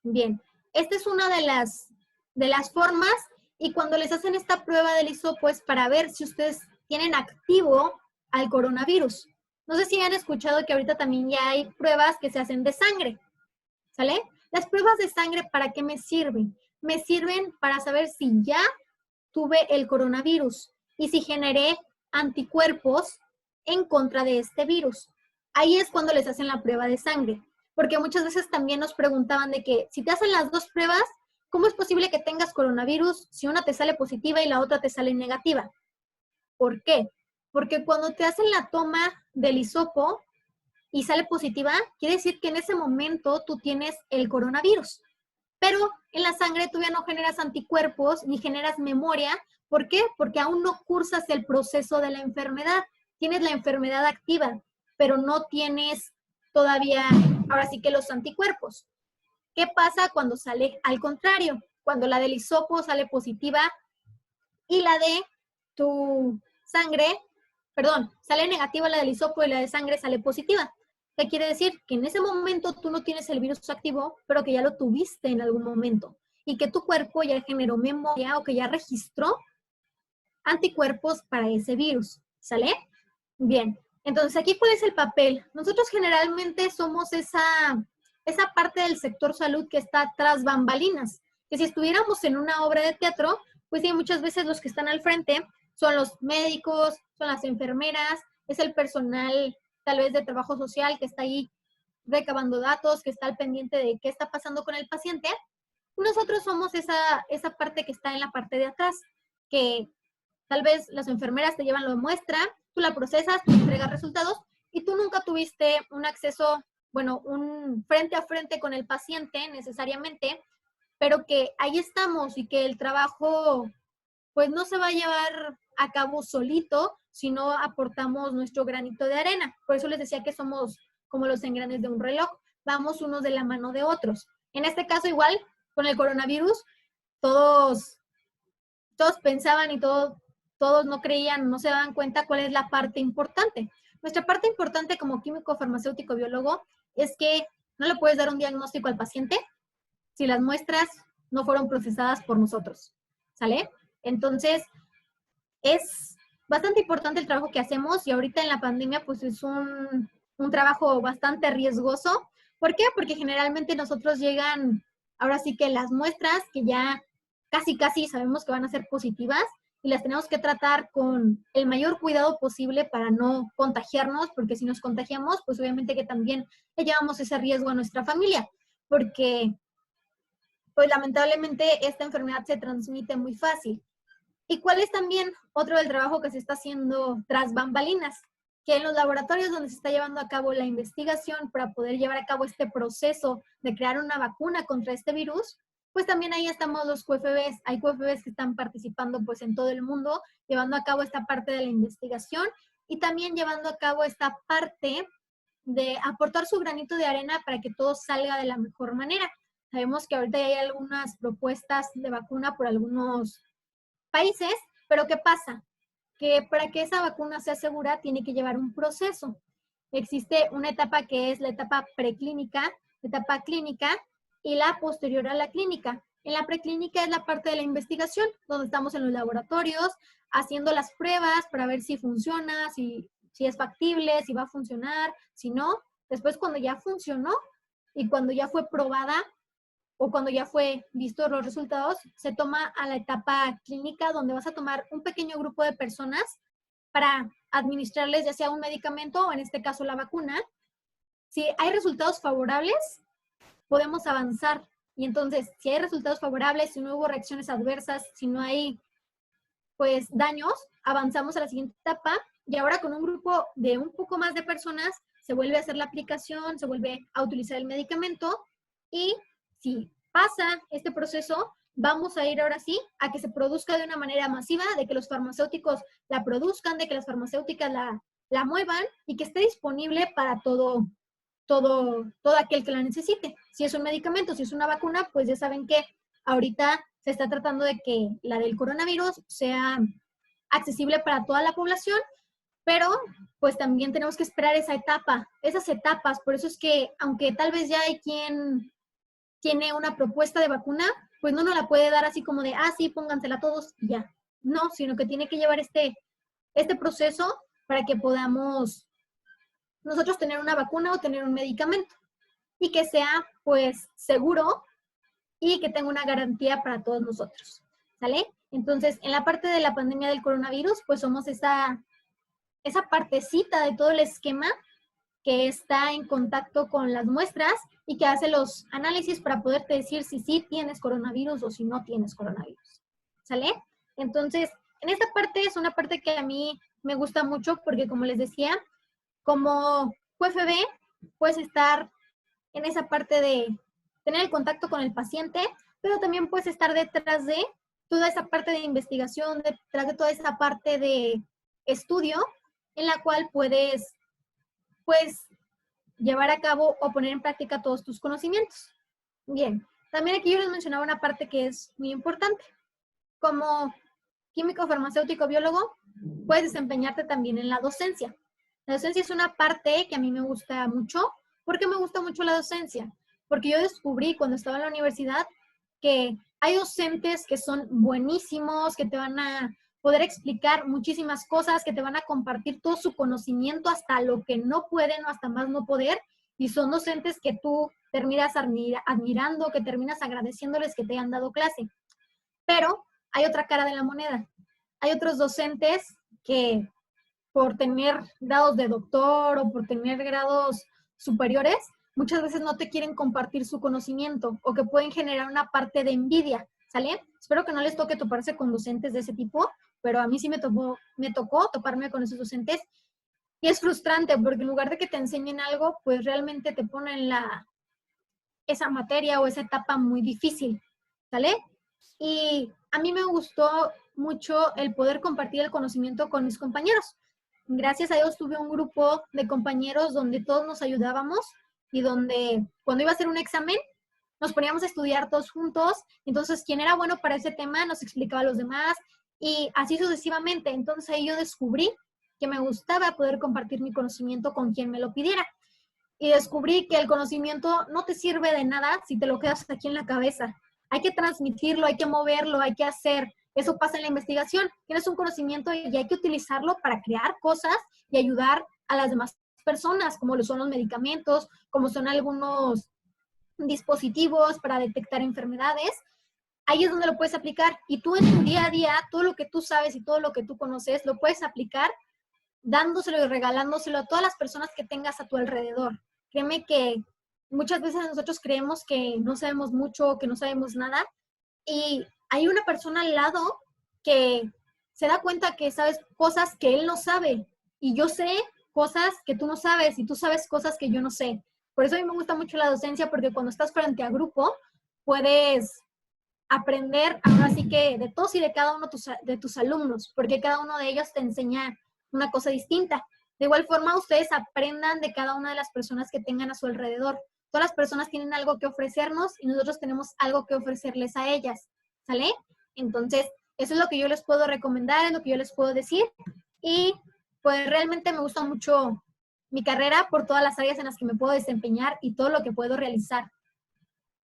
[SPEAKER 1] Bien, esta es una de las formas, y cuando les hacen esta prueba del hisopo es para ver si ustedes tienen activo al coronavirus. No sé si han escuchado que ahorita también ya hay pruebas que se hacen de sangre, ¿sale? Las pruebas de sangre, ¿para qué me sirven? Me sirven para saber si ya tuve el coronavirus y si generé anticuerpos en contra de este virus. Ahí es cuando les hacen la prueba de sangre, porque muchas veces también nos preguntaban de que si te hacen las dos pruebas, ¿cómo es posible que tengas coronavirus si una te sale positiva y la otra te sale negativa? ¿Por qué? Porque cuando te hacen la toma del hisopo y sale positiva, quiere decir que en ese momento tú tienes el coronavirus. Pero en la sangre tú ya no generas anticuerpos ni generas memoria. ¿Por qué? Porque aún no cursas el proceso de la enfermedad. Tienes la enfermedad activa, pero no tienes todavía, ahora sí que los anticuerpos. ¿Qué pasa cuando sale al contrario? Cuando la del hisopo sale positiva y la de tu sangre, perdón, sale negativa la del hisopo y la de sangre sale positiva. ¿Qué quiere decir? Que en ese momento tú no tienes el virus activo, pero que ya lo tuviste en algún momento y que tu cuerpo ya generó memoria o que ya registró anticuerpos para ese virus, ¿sale? Bien, entonces aquí ¿cuál es el papel? Nosotros generalmente somos esa parte del sector salud que está tras bambalinas, que si estuviéramos en una obra de teatro, pues sí, muchas veces los que están al frente son los médicos, son las enfermeras, es el personal tal vez de trabajo social que está ahí recabando datos, que está al pendiente de qué está pasando con el paciente. Nosotros somos esa parte que está en la parte de atrás, que tal vez las enfermeras te llevan la muestra, tú la procesas, tú entregas resultados y tú nunca tuviste un acceso, bueno, un frente a frente con el paciente necesariamente, pero que ahí estamos y que el trabajo pues no se va a llevar a cabo solito, si no aportamos nuestro granito de arena. Por eso les decía que somos como los engranes de un reloj, vamos unos de la mano de otros. En este caso igual, con el coronavirus, todos pensaban y todos no creían, no se daban cuenta cuál es la parte importante. Nuestra parte importante como químico, farmacéutico, biólogo, es que no le puedes dar un diagnóstico al paciente si las muestras no fueron procesadas por nosotros, ¿sale? Entonces, es bastante importante el trabajo que hacemos y ahorita en la pandemia pues es un trabajo bastante riesgoso. ¿Por qué? Porque generalmente nosotros llegan ahora sí que las muestras que ya casi sabemos que van a ser positivas y las tenemos que tratar con el mayor cuidado posible para no contagiarnos, porque si nos contagiamos, pues obviamente que también le llevamos ese riesgo a nuestra familia, porque pues lamentablemente esta enfermedad se transmite muy fácil. ¿Y cuál es también otro del trabajo que se está haciendo tras bambalinas? Que en los laboratorios donde se está llevando a cabo la investigación para poder llevar a cabo este proceso de crear una vacuna contra este virus, pues también ahí estamos los QFBs. Hay QFBs que están participando pues en todo el mundo, llevando a cabo esta parte de la investigación y también llevando a cabo esta parte de aportar su granito de arena para que todo salga de la mejor manera. Sabemos que ahorita hay algunas propuestas de vacuna por algunos países, pero ¿qué pasa? Que para que esa vacuna sea segura tiene que llevar un proceso. Existe una etapa que es la etapa preclínica, la etapa clínica y la posterior a la clínica. En la preclínica es la parte de la investigación, donde estamos en los laboratorios haciendo las pruebas para ver si funciona, si es factible, si va a funcionar, si no. Después cuando ya funcionó y cuando ya fue probada, o cuando ya fue visto los resultados, se toma a la etapa clínica donde vas a tomar un pequeño grupo de personas para administrarles ya sea un medicamento o en este caso la vacuna. Si hay resultados favorables, podemos avanzar. Y entonces, si hay resultados favorables, si no hubo reacciones adversas, si no hay pues daños, avanzamos a la siguiente etapa y ahora con un grupo de un poco más de personas se vuelve a hacer la aplicación, se vuelve a utilizar el medicamento y si pasa este proceso, vamos a ir ahora sí a que se produzca de una manera masiva, de que los farmacéuticos la produzcan, de que las farmacéuticas la muevan y que esté disponible para todo aquel que la necesite. Si es un medicamento, si es una vacuna, pues ya saben que ahorita se está tratando de que la del coronavirus sea accesible para toda la población, pero pues también tenemos que esperar esa etapa, esas etapas. Por eso es que, aunque tal vez ya hay quien tiene una propuesta de vacuna, pues no nos la puede dar así como de, sí, póngansela todos y ya. No, sino que tiene que llevar este proceso para que podamos nosotros tener una vacuna o tener un medicamento y que sea pues seguro y que tenga una garantía para todos nosotros, ¿sale? Entonces, en la parte de la pandemia del coronavirus, pues somos esa partecita de todo el esquema que está en contacto con las muestras y que hace los análisis para poderte decir si sí tienes coronavirus o si no tienes coronavirus, ¿sale? Entonces, en esta parte es una parte que a mí me gusta mucho porque, como les decía, como QFB puedes estar en esa parte de tener el contacto con el paciente, pero también puedes estar detrás de toda esa parte de investigación, detrás de toda esa parte de estudio en la cual puedes, pues, llevar a cabo o poner en práctica todos tus conocimientos. Bien, también aquí yo les mencionaba una parte que es muy importante. Como químico, farmacéutico, biólogo, puedes desempeñarte también en la docencia. La docencia es una parte que a mí me gusta mucho. ¿Por qué me gusta mucho la docencia? Porque yo descubrí cuando estaba en la universidad que hay docentes que son buenísimos, que te van a poder explicar muchísimas cosas, que te van a compartir todo su conocimiento hasta lo que no pueden o hasta más no poder, y son docentes que tú terminas admirando, que terminas agradeciéndoles que te hayan dado clase. Pero hay otra cara de la moneda. Hay otros docentes que por tener grados de doctor o por tener grados superiores, muchas veces no te quieren compartir su conocimiento o que pueden generar una parte de envidia, ¿sale? Espero que no les toque toparse con docentes de ese tipo, pero a mí sí me tocó toparme con esos docentes y es frustrante porque en lugar de que te enseñen algo, pues realmente te ponen esa materia o esa etapa muy difícil, ¿sale? Y a mí me gustó mucho el poder compartir el conocimiento con mis compañeros. Gracias a Dios tuve un grupo de compañeros donde todos nos ayudábamos y donde cuando iba a hacer un examen nos poníamos a estudiar todos juntos. Entonces, quien era bueno para ese tema nos explicaba a los demás y así sucesivamente. Entonces, ahí yo descubrí que me gustaba poder compartir mi conocimiento con quien me lo pidiera. Y descubrí que el conocimiento no te sirve de nada si te lo quedas aquí en la cabeza. Hay que transmitirlo, hay que moverlo, hay que hacer Eso pasa en la investigación. Tienes un conocimiento y hay que utilizarlo para crear cosas y ayudar a las demás personas, como lo son los medicamentos, como son algunos dispositivos para detectar enfermedades. Ahí es donde lo puedes aplicar. Y tú en tu día a día, todo lo que tú sabes y todo lo que tú conoces, lo puedes aplicar dándoselo y regalándoselo a todas las personas que tengas a tu alrededor. Créeme que muchas veces nosotros creemos que no sabemos mucho, que no sabemos nada, y hay una persona al lado que se da cuenta que sabes cosas que él no sabe, y yo sé cosas que tú no sabes, y tú sabes cosas que yo no sé. Por eso a mí me gusta mucho la docencia, porque cuando estás frente a grupo, puedes aprender ahora sí que de todos y de cada uno de tus alumnos, porque cada uno de ellos te enseña una cosa distinta. De igual forma, ustedes aprendan de cada una de las personas que tengan a su alrededor. Todas las personas tienen algo que ofrecernos y nosotros tenemos algo que ofrecerles a ellas, ¿sale? Entonces, eso es lo que yo les puedo recomendar, es lo que yo les puedo decir. Y pues realmente me gusta mucho mi carrera por todas las áreas en las que me puedo desempeñar y todo lo que puedo realizar.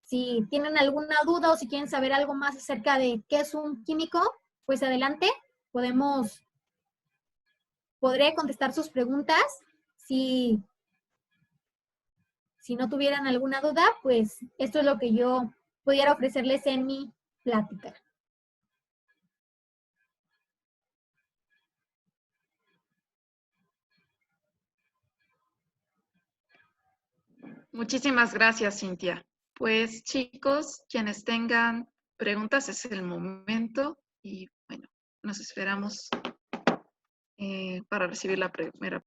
[SPEAKER 1] Si tienen alguna duda o si quieren saber algo más acerca de qué es un químico, pues adelante, podré contestar sus preguntas. Si, si no tuvieran alguna duda, pues esto es lo que yo pudiera ofrecerles en mi plática.
[SPEAKER 2] Muchísimas gracias, Cintia. Pues chicos, quienes tengan preguntas es el momento y bueno, nos esperamos para recibir la primera.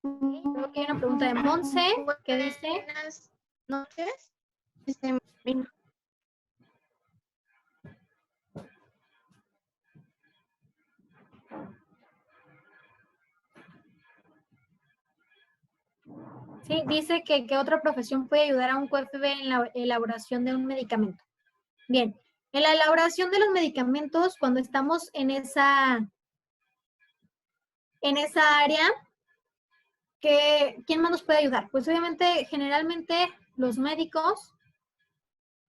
[SPEAKER 1] Creo que hay una pregunta de Monse que dice...
[SPEAKER 3] Buenas noches.
[SPEAKER 1] Sí, dice que otra profesión puede ayudar a un QFB en la elaboración de un medicamento. Bien, en la elaboración de los medicamentos, cuando estamos en esa área, ¿quién más nos puede ayudar? Pues obviamente, generalmente los médicos,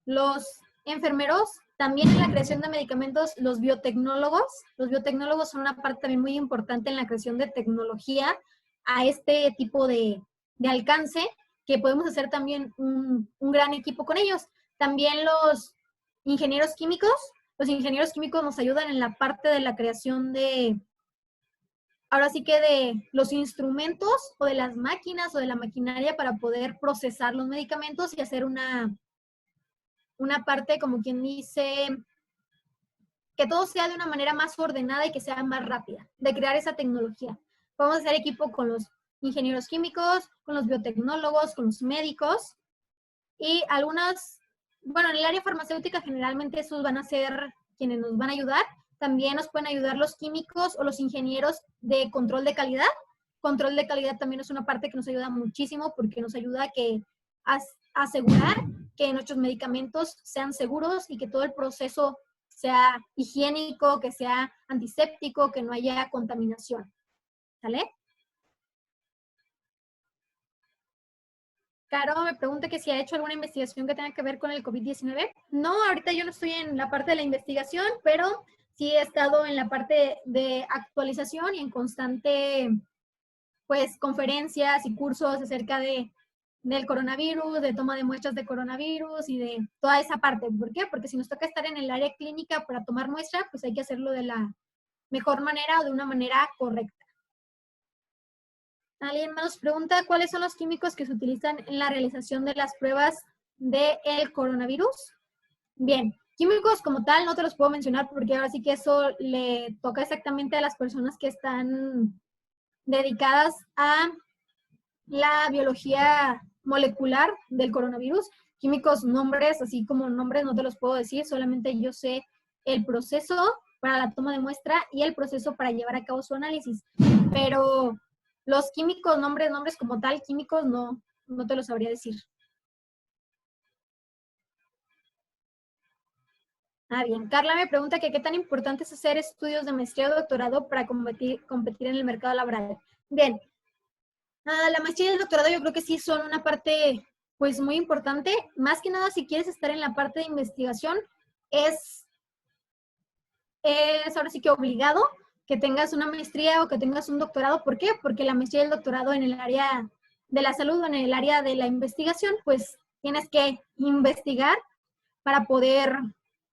[SPEAKER 1] los enfermeros, también en la creación de medicamentos, los biotecnólogos. Los biotecnólogos son una parte también muy importante en la creación de tecnología a este tipo de alcance, que podemos hacer también un gran equipo con ellos. También los ingenieros químicos nos ayudan en la parte de la creación de, ahora sí que de los instrumentos o de las máquinas o de la maquinaria para poder procesar los medicamentos y hacer una parte, como quien dice, que todo sea de una manera más ordenada y que sea más rápida, de crear esa tecnología. Podemos hacer equipo con los ingenieros químicos, con los biotecnólogos, con los médicos y algunas, bueno, en el área farmacéutica generalmente esos van a ser quienes nos van a ayudar. También nos pueden ayudar los químicos o los ingenieros de control de calidad. Control de calidad también es una parte que nos ayuda muchísimo porque nos ayuda a asegurar que nuestros medicamentos sean seguros y que todo el proceso sea higiénico, que sea antiséptico, que no haya contaminación. ¿Sale? Caro me pregunta que si ha hecho alguna investigación que tenga que ver con el COVID-19. No, ahorita yo no estoy en la parte de la investigación, pero sí he estado en la parte de actualización y en constante, pues, conferencias y cursos acerca del coronavirus, de toma de muestras de coronavirus y de toda esa parte. ¿Por qué? Porque si nos toca estar en el área clínica para tomar muestra, pues hay que hacerlo de la mejor manera o de una manera correcta. Alguien más nos pregunta cuáles son los químicos que se utilizan en la realización de las pruebas del coronavirus. Bien, químicos como tal no te los puedo mencionar porque ahora sí que eso le toca exactamente a las personas que están dedicadas a la biología molecular del coronavirus. Químicos, nombres, así como nombres no te los puedo decir, solamente yo sé el proceso para la toma de muestra y el proceso para llevar a cabo su análisis. Pero los químicos, nombres como tal, químicos, no te los sabría decir. Bien. Carla me pregunta que qué tan importante es hacer estudios de maestría o doctorado para competir en el mercado laboral. Bien. La maestría y el doctorado yo creo que sí son una parte pues muy importante. Más que nada si quieres estar en la parte de investigación es ahora sí que obligado que tengas una maestría o que tengas un doctorado. ¿Por qué? Porque la maestría y el doctorado en el área de la salud o en el área de la investigación, pues tienes que investigar para poder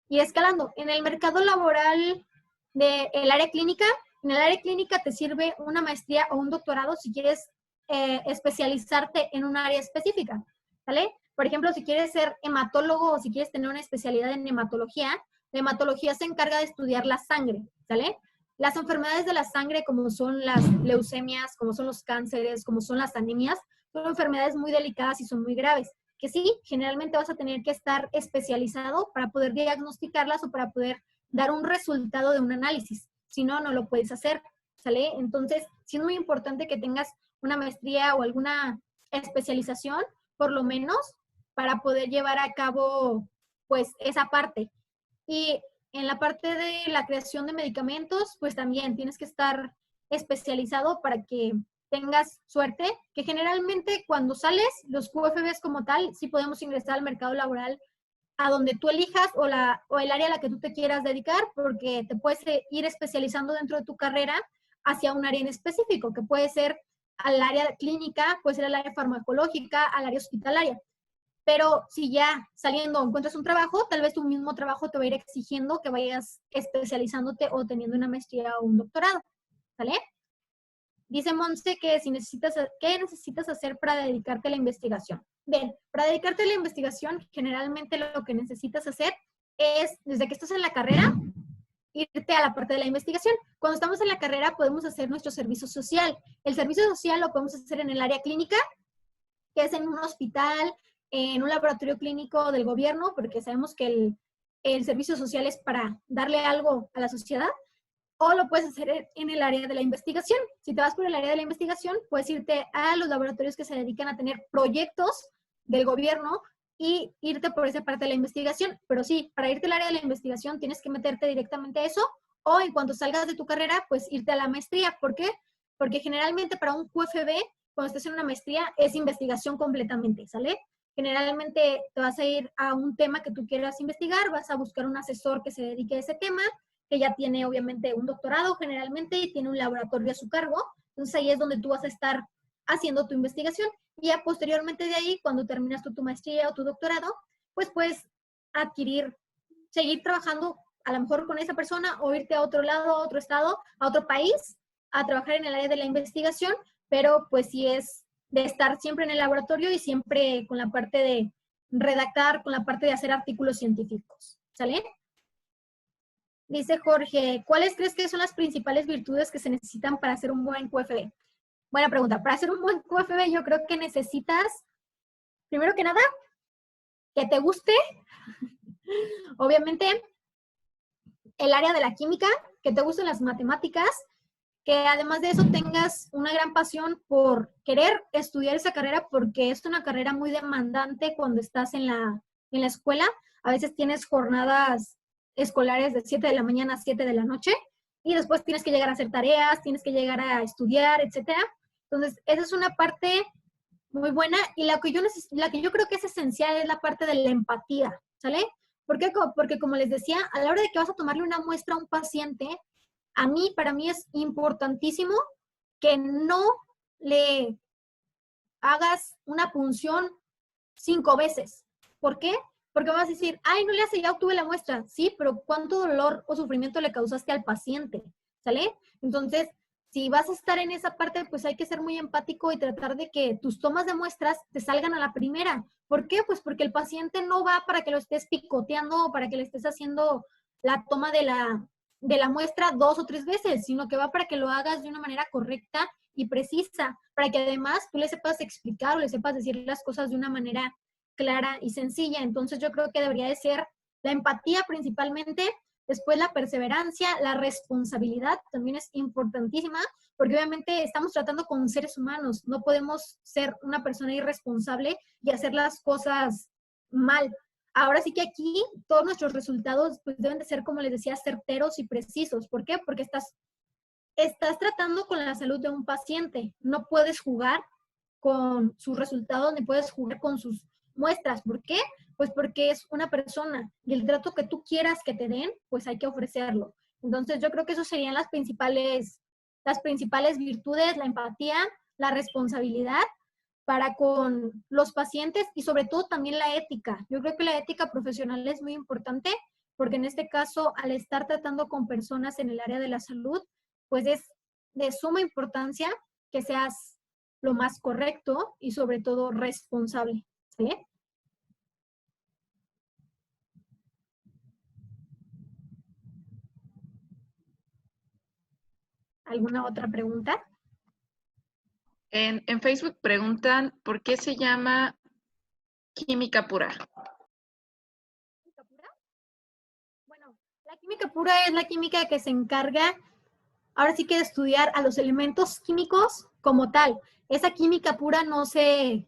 [SPEAKER 1] ir escalando. En el mercado laboral del área clínica, en el área clínica te sirve una maestría o un doctorado si quieres especializarte en un área específica, ¿vale? Por ejemplo, si quieres ser hematólogo o si quieres tener una especialidad en hematología, la hematología se encarga de estudiar la sangre, ¿sale? Las enfermedades de la sangre, como son las leucemias, como son los cánceres, como son las anemias, son enfermedades muy delicadas y son muy graves, que sí, generalmente vas a tener que estar especializado para poder diagnosticarlas o para poder dar un resultado de un análisis. Si no, no lo puedes hacer, ¿sale? Entonces, sí es muy importante que tengas una maestría o alguna especialización, por lo menos, para poder llevar a cabo, pues, esa parte. Y en la parte de la creación de medicamentos, pues también tienes que estar especializado para que tengas suerte, que generalmente cuando sales, los QFBs como tal, sí podemos ingresar al mercado laboral a donde tú elijas o el área a la que tú te quieras dedicar, porque te puedes ir especializando dentro de tu carrera hacia un área en específico, que puede ser al área clínica, puede ser al área farmacológica, al área hospitalaria. Pero si ya saliendo encuentras un trabajo, tal vez tu mismo trabajo te va a ir exigiendo que vayas especializándote o teniendo una maestría o un doctorado, ¿vale? Dice Monse que si necesitas, ¿qué necesitas hacer para dedicarte a la investigación? Bien, para dedicarte a la investigación, generalmente lo que necesitas hacer es, desde que estás en la carrera, irte a la parte de la investigación. Cuando estamos en la carrera podemos hacer nuestro servicio social. El servicio social lo podemos hacer en el área clínica, que es en un hospital, en un laboratorio clínico del gobierno, porque sabemos que el servicio social es para darle algo a la sociedad, o lo puedes hacer en el área de la investigación. Si te vas por el área de la investigación, puedes irte a los laboratorios que se dedican a tener proyectos del gobierno y irte por esa parte de la investigación. Pero sí, para irte al área de la investigación tienes que meterte directamente a eso, o en cuanto salgas de tu carrera, pues irte a la maestría. ¿Por qué? Porque generalmente para un QFB, cuando estés en una maestría, es investigación completamente, ¿sale? Generalmente te vas a ir a un tema que tú quieras investigar, vas a buscar un asesor que se dedique a ese tema, que ya tiene obviamente un doctorado generalmente y tiene un laboratorio a su cargo. Entonces ahí es donde tú vas a estar haciendo tu investigación. Y ya posteriormente de ahí, cuando terminas tu maestría o tu doctorado, pues puedes adquirir, seguir trabajando a lo mejor con esa persona o irte a otro lado, a otro estado, a otro país, a trabajar en el área de la investigación, pero pues sí es de estar siempre en el laboratorio y siempre con la parte de redactar, con la parte de hacer artículos científicos. ¿Sale? Dice Jorge, ¿cuáles crees que son las principales virtudes que se necesitan para hacer un buen QFB? Buena pregunta. Para hacer un buen QFB yo creo que necesitas, primero que nada, que te guste, obviamente, el área de la química, que te gusten las matemáticas, que además de eso tengas una gran pasión por querer estudiar esa carrera, porque es una carrera muy demandante cuando estás en la escuela. A veces tienes jornadas escolares de 7 de la mañana a 7 de la noche y después tienes que llegar a hacer tareas, tienes que llegar a estudiar, etcétera. Entonces, esa es una parte muy buena y la que yo creo que es esencial es la parte de la empatía, ¿sale? ¿Por qué? Porque como les decía, a la hora de que vas a tomarle una muestra a un paciente, para mí es importantísimo que no le hagas una punción 5 veces. ¿Por qué? Porque vas a decir, ay, no le hace, ya obtuve la muestra. Sí, pero ¿cuánto dolor o sufrimiento le causaste al paciente? ¿Sale? Entonces, si vas a estar en esa parte, pues hay que ser muy empático y tratar de que tus tomas de muestras te salgan a la primera. ¿Por qué? Pues porque el paciente no va para que lo estés picoteando o para que le estés haciendo la toma de la muestra 2 o 3 veces, sino que va para que lo hagas de una manera correcta y precisa, para que además tú le sepas explicar o le sepas decir las cosas de una manera clara y sencilla. Entonces yo creo que debería de ser la empatía principalmente, después la perseverancia, la responsabilidad también es importantísima, porque obviamente estamos tratando con seres humanos, no podemos ser una persona irresponsable y hacer las cosas mal. ahora sí que aquí todos nuestros resultados pues deben de ser, como les decía, certeros y precisos. ¿Por qué? Porque estás tratando con la salud de un paciente. No puedes jugar con sus resultados ni puedes jugar con sus muestras. ¿Por qué? Pues porque es una persona y el trato que tú quieras que te den, pues hay que ofrecerlo. Entonces yo creo que esos serían las principales virtudes, la empatía, la responsabilidad para con los pacientes y sobre todo también la ética. Yo creo que la ética profesional es muy importante porque en este caso, al estar tratando con personas en el área de la salud, pues es de suma importancia que seas lo más correcto y sobre todo responsable. ¿Sí? ¿Alguna otra pregunta?
[SPEAKER 2] En Facebook preguntan, ¿por qué se llama química pura?
[SPEAKER 1] ¿Química pura? Bueno, la química pura es la química que se encarga, ahora sí que de estudiar a los elementos químicos como tal. Esa química pura no se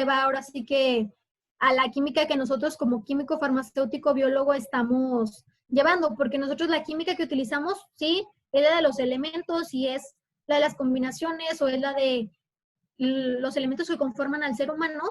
[SPEAKER 1] va ahora sí que a la química que nosotros como químico farmacéutico biólogo estamos llevando, porque nosotros la química que utilizamos, sí, es la de los elementos y es la de las combinaciones o es la de los elementos que conforman al ser humano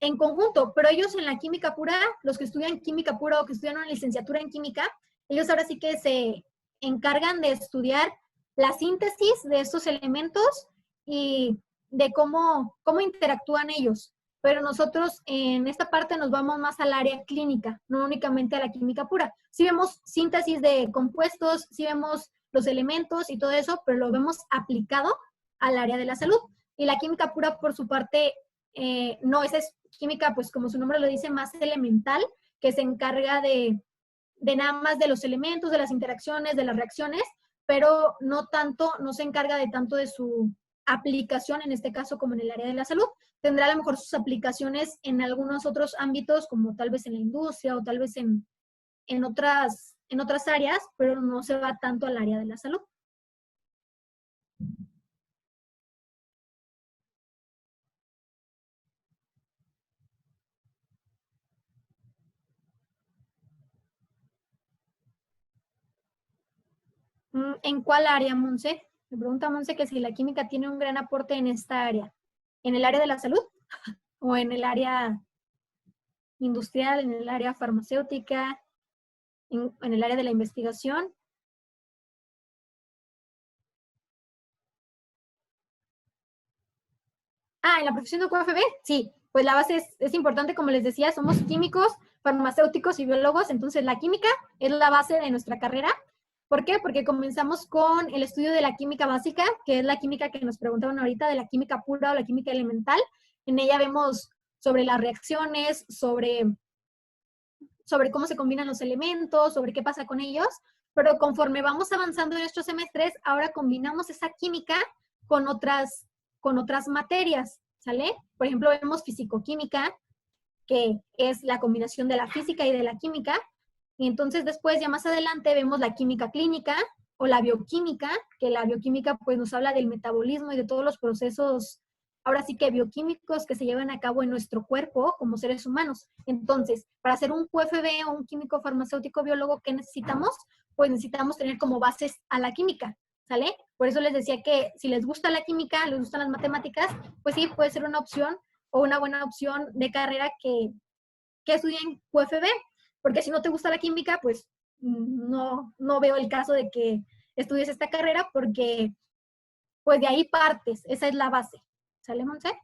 [SPEAKER 1] en conjunto, pero ellos en la química pura, los que estudian química pura o que estudian una licenciatura en química, ellos ahora sí que se encargan de estudiar la síntesis de estos elementos y de cómo interactúan ellos. Pero nosotros en esta parte nos vamos más al área clínica, no únicamente a la química pura. Sí vemos síntesis de compuestos, sí vemos los elementos y todo eso, pero lo vemos aplicado al área de la salud. Y la química pura, por su parte, no, esa es química, pues como su nombre lo dice, más elemental, que se encarga de nada más de los elementos, de las interacciones, de las reacciones, pero no se encarga de tanto de su aplicación, en este caso como en el área de la salud. Tendrá a lo mejor sus aplicaciones en algunos otros ámbitos, como tal vez en la industria o tal vez en otras áreas, pero no se va tanto al área de la salud. ¿En cuál área, Monse? Me pregunta Monse que si la química tiene un gran aporte en esta área. ¿En el área de la salud? ¿O en el área industrial, en el área farmacéutica, en el área de la investigación? En la profesión de QFB, sí. Pues la base es importante, como les decía, somos químicos, farmacéuticos y biólogos, entonces la química es la base de nuestra carrera. ¿Por qué? Porque comenzamos con el estudio de la química básica, que es la química que nos preguntaban ahorita, de la química pura o la química elemental. En ella vemos sobre las reacciones, sobre cómo se combinan los elementos, sobre qué pasa con ellos, pero conforme vamos avanzando en estos semestres, ahora combinamos esa química con otras materias, ¿sale? Por ejemplo, vemos fisicoquímica, que es la combinación de la física y de la química, y entonces después, ya más adelante, vemos la química clínica o la bioquímica, que la bioquímica pues nos habla del metabolismo y de todos los procesos, ahora sí que bioquímicos que se llevan a cabo en nuestro cuerpo como seres humanos. Entonces, para hacer un QFB o un químico farmacéutico biólogo, ¿qué necesitamos? Pues necesitamos tener como bases a la química, ¿sale? Por eso les decía que si les gusta la química, les gustan las matemáticas, pues sí, puede ser una opción o una buena opción de carrera que estudien QFB, porque si no te gusta la química, pues no veo el caso de que estudies esta carrera porque pues de ahí partes, esa es la base. ¿Sale, Monse?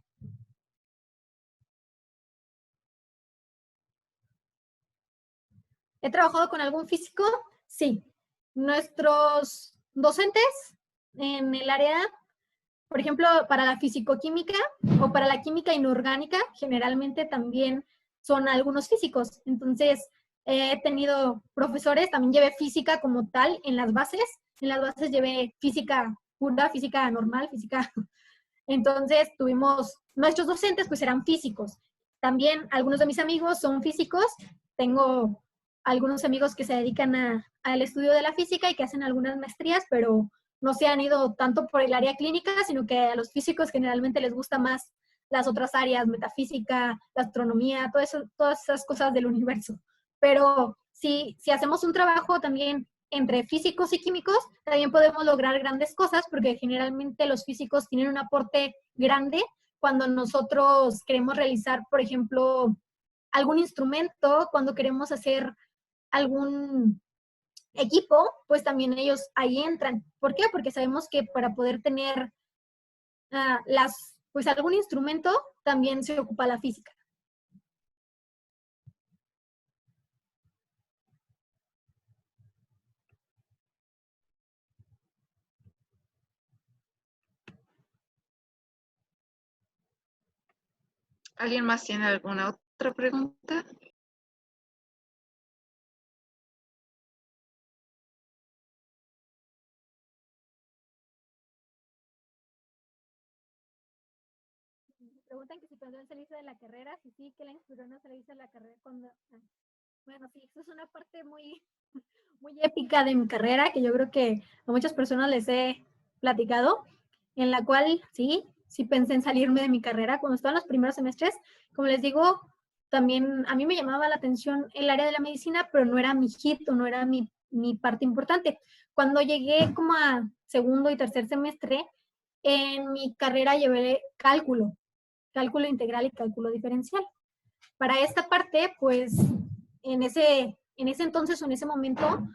[SPEAKER 1] ¿He trabajado con algún físico? Sí. Nuestros docentes en el área, por ejemplo, para la fisicoquímica o para la química inorgánica, generalmente también son algunos físicos. Entonces, he tenido profesores, también llevé física como tal en las bases. En las bases llevé física pura, física normal, física. Entonces, nuestros docentes pues eran físicos. También algunos de mis amigos son físicos. Tengo algunos amigos que se dedican al estudio de la física y que hacen algunas maestrías, pero no se han ido tanto por el área clínica, sino que a los físicos generalmente les gusta más las otras áreas, metafísica, la astronomía, todo eso, todas esas cosas del universo. Pero si hacemos un trabajo también entre físicos y químicos, también podemos lograr grandes cosas, porque generalmente los físicos tienen un aporte grande cuando nosotros queremos realizar, por ejemplo, algún instrumento, cuando queremos hacer algún equipo, pues también ellos ahí entran. ¿Por qué? Porque sabemos que para poder tener pues algún instrumento también se ocupa la física.
[SPEAKER 2] ¿Alguien más tiene alguna otra pregunta?
[SPEAKER 1] Preguntan que si pensó en salirse de la carrera, si sí, que la inspiró en salirse de la carrera cuando... Bueno, sí, eso es una parte muy, muy épica de mi carrera, que yo creo que a muchas personas les he platicado, en la cual sí pensé en salirme de mi carrera cuando estaba en los primeros semestres. Como les digo, también a mí me llamaba la atención el área de la medicina, pero no era mi hit o no era mi parte importante. Cuando llegué como a segundo y tercer semestre, en mi carrera llevé cálculo integral y cálculo diferencial. Para esta parte, pues, en ese entonces o en ese momento,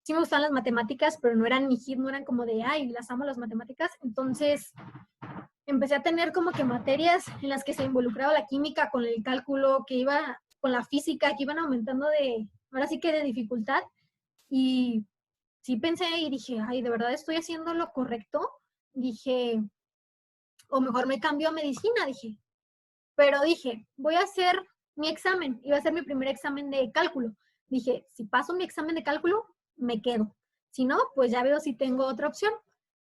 [SPEAKER 1] sí me gustaban las matemáticas, pero no eran mi hit, no eran como de, ay, las amo las matemáticas. Entonces, empecé a tener como que materias en las que se involucraba la química con el cálculo, que iba con la física, que iban aumentando ahora sí que de dificultad. Y sí pensé y dije, ay, ¿de verdad estoy haciendo lo correcto? Dije, o mejor me cambio a medicina, dije. Pero dije, voy a hacer mi examen, iba a ser mi primer examen de cálculo. Dije, si paso mi examen de cálculo, me quedo. Si no, pues ya veo si tengo otra opción.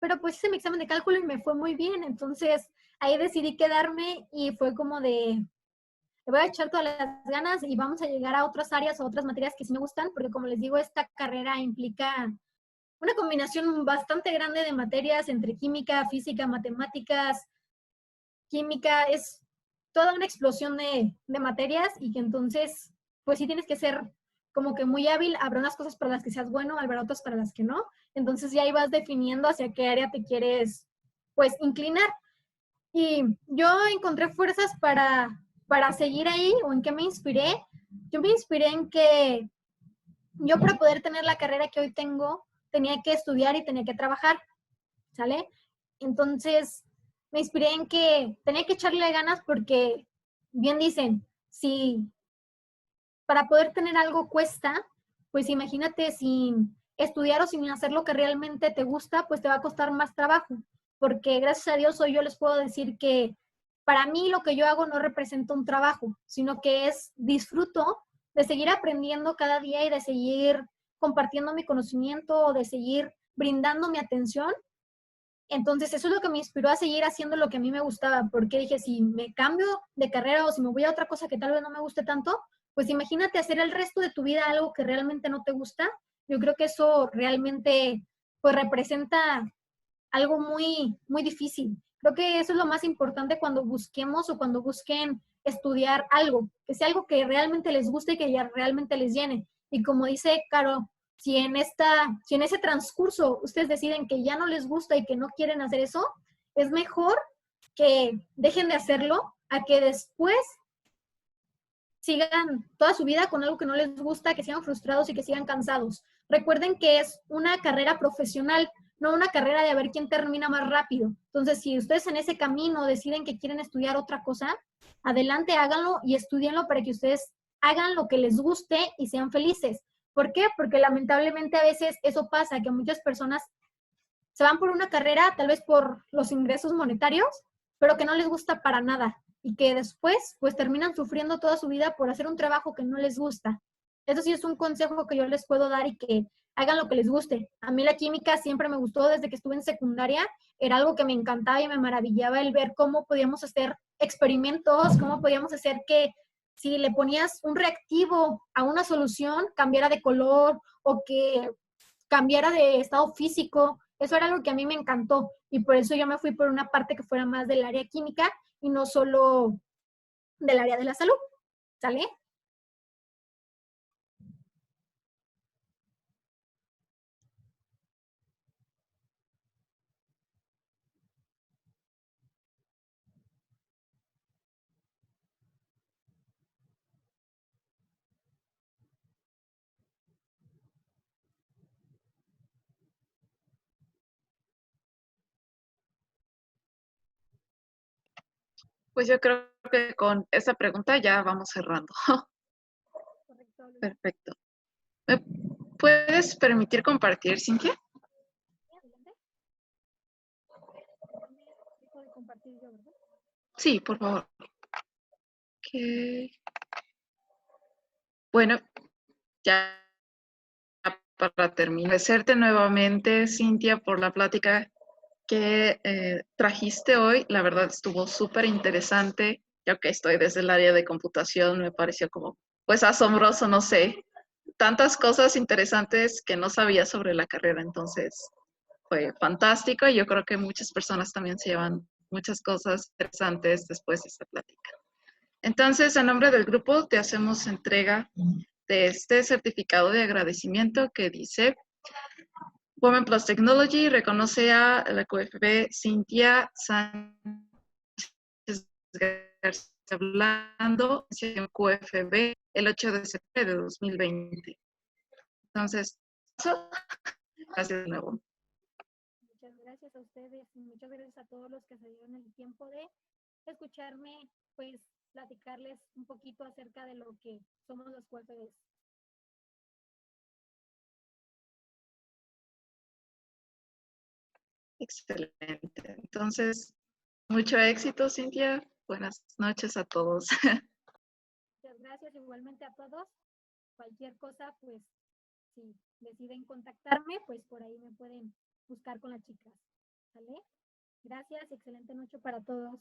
[SPEAKER 1] Pero pues hice mi examen de cálculo y me fue muy bien. Entonces ahí decidí quedarme y fue como de, le voy a echar todas las ganas y vamos a llegar a otras áreas o otras materias que sí me gustan, porque como les digo, esta carrera implica una combinación bastante grande de materias entre química, física, matemáticas, química, es toda una explosión de materias y que entonces, pues sí tienes que ser como que muy hábil, habrá unas cosas para las que seas bueno, habrá otras para las que no, entonces ya ibas definiendo hacia qué área te quieres, pues, inclinar. Y yo encontré fuerzas para seguir ahí, o en qué me inspiré. Yo me inspiré en que yo para poder tener la carrera que hoy tengo, tenía que estudiar y tenía que trabajar, ¿sale? Entonces, me inspiré en que tenía que echarle ganas porque, bien dicen, si para poder tener algo cuesta, pues imagínate sin estudiar o sin hacer lo que realmente te gusta, pues te va a costar más trabajo. Porque gracias a Dios hoy yo les puedo decir que para mí lo que yo hago no representa un trabajo, sino que es disfruto de seguir aprendiendo cada día y de seguir compartiendo mi conocimiento o de seguir brindando mi atención. Entonces, eso es lo que me inspiró a seguir haciendo lo que a mí me gustaba, porque dije, si me cambio de carrera o si me voy a otra cosa que tal vez no me guste tanto, pues imagínate hacer el resto de tu vida algo que realmente no te gusta. Yo creo que eso realmente, pues, representa algo muy, muy difícil. Creo que eso es lo más importante cuando busquemos o cuando busquen estudiar algo, que sea algo que realmente les guste y que ya realmente les llene. Y como dice Caro, si en ese transcurso ustedes deciden que ya no les gusta y que no quieren hacer eso, es mejor que dejen de hacerlo a que después sigan toda su vida con algo que no les gusta, que sigan frustrados y que sigan cansados. Recuerden que es una carrera profesional, no una carrera de a ver quién termina más rápido. Entonces, si ustedes en ese camino deciden que quieren estudiar otra cosa, adelante, háganlo y estudienlo para que ustedes hagan lo que les guste y sean felices. ¿Por qué? Porque lamentablemente a veces eso pasa, que muchas personas se van por una carrera, tal vez por los ingresos monetarios, pero que no les gusta para nada y que después pues terminan sufriendo toda su vida por hacer un trabajo que no les gusta. Eso sí es un consejo que yo les puedo dar y que hagan lo que les guste. A mí la química siempre me gustó desde que estuve en secundaria, era algo que me encantaba y me maravillaba el ver cómo podíamos hacer experimentos, cómo podíamos hacer que si le ponías un reactivo a una solución, cambiara de color o que cambiara de estado físico. Eso era algo que a mí me encantó y por eso yo me fui por una parte que fuera más del área química y no solo del área de la salud. ¿Sale?
[SPEAKER 2] Pues yo creo que con esa pregunta ya vamos cerrando.
[SPEAKER 1] Correcto.
[SPEAKER 2] Perfecto. ¿Me puedes permitir compartir, Cintia?
[SPEAKER 1] Adelante. Dejo de compartir yo, ¿verdad?
[SPEAKER 2] Sí, por favor. Ok. Bueno, ya para terminar, agradecerte nuevamente, Cintia, por la plática que trajiste hoy. La verdad estuvo súper interesante. Yo que estoy desde el área de computación, me pareció como, pues asombroso, no sé, tantas cosas interesantes que no sabía sobre la carrera. Entonces, fue fantástico y yo creo que muchas personas también se llevan muchas cosas interesantes después de esta plática. Entonces, a nombre del grupo, te hacemos entrega de este certificado de agradecimiento que dice Women Plus Technology reconoce a la QFB Cintia Sánchez García Blando, QFB, el 8 de septiembre de 2020. Entonces, gracias de nuevo.
[SPEAKER 1] Muchas gracias a ustedes y muchas gracias a todos los que se dieron el tiempo de escucharme, pues platicarles un poquito acerca de lo que somos los QFBs.
[SPEAKER 2] Excelente. Entonces, mucho éxito, Cintia. Buenas noches a todos.
[SPEAKER 1] Muchas gracias igualmente a todos. Cualquier cosa, pues si deciden contactarme, pues por ahí me pueden buscar con las chicas. ¿Vale? Gracias, excelente noche para todos.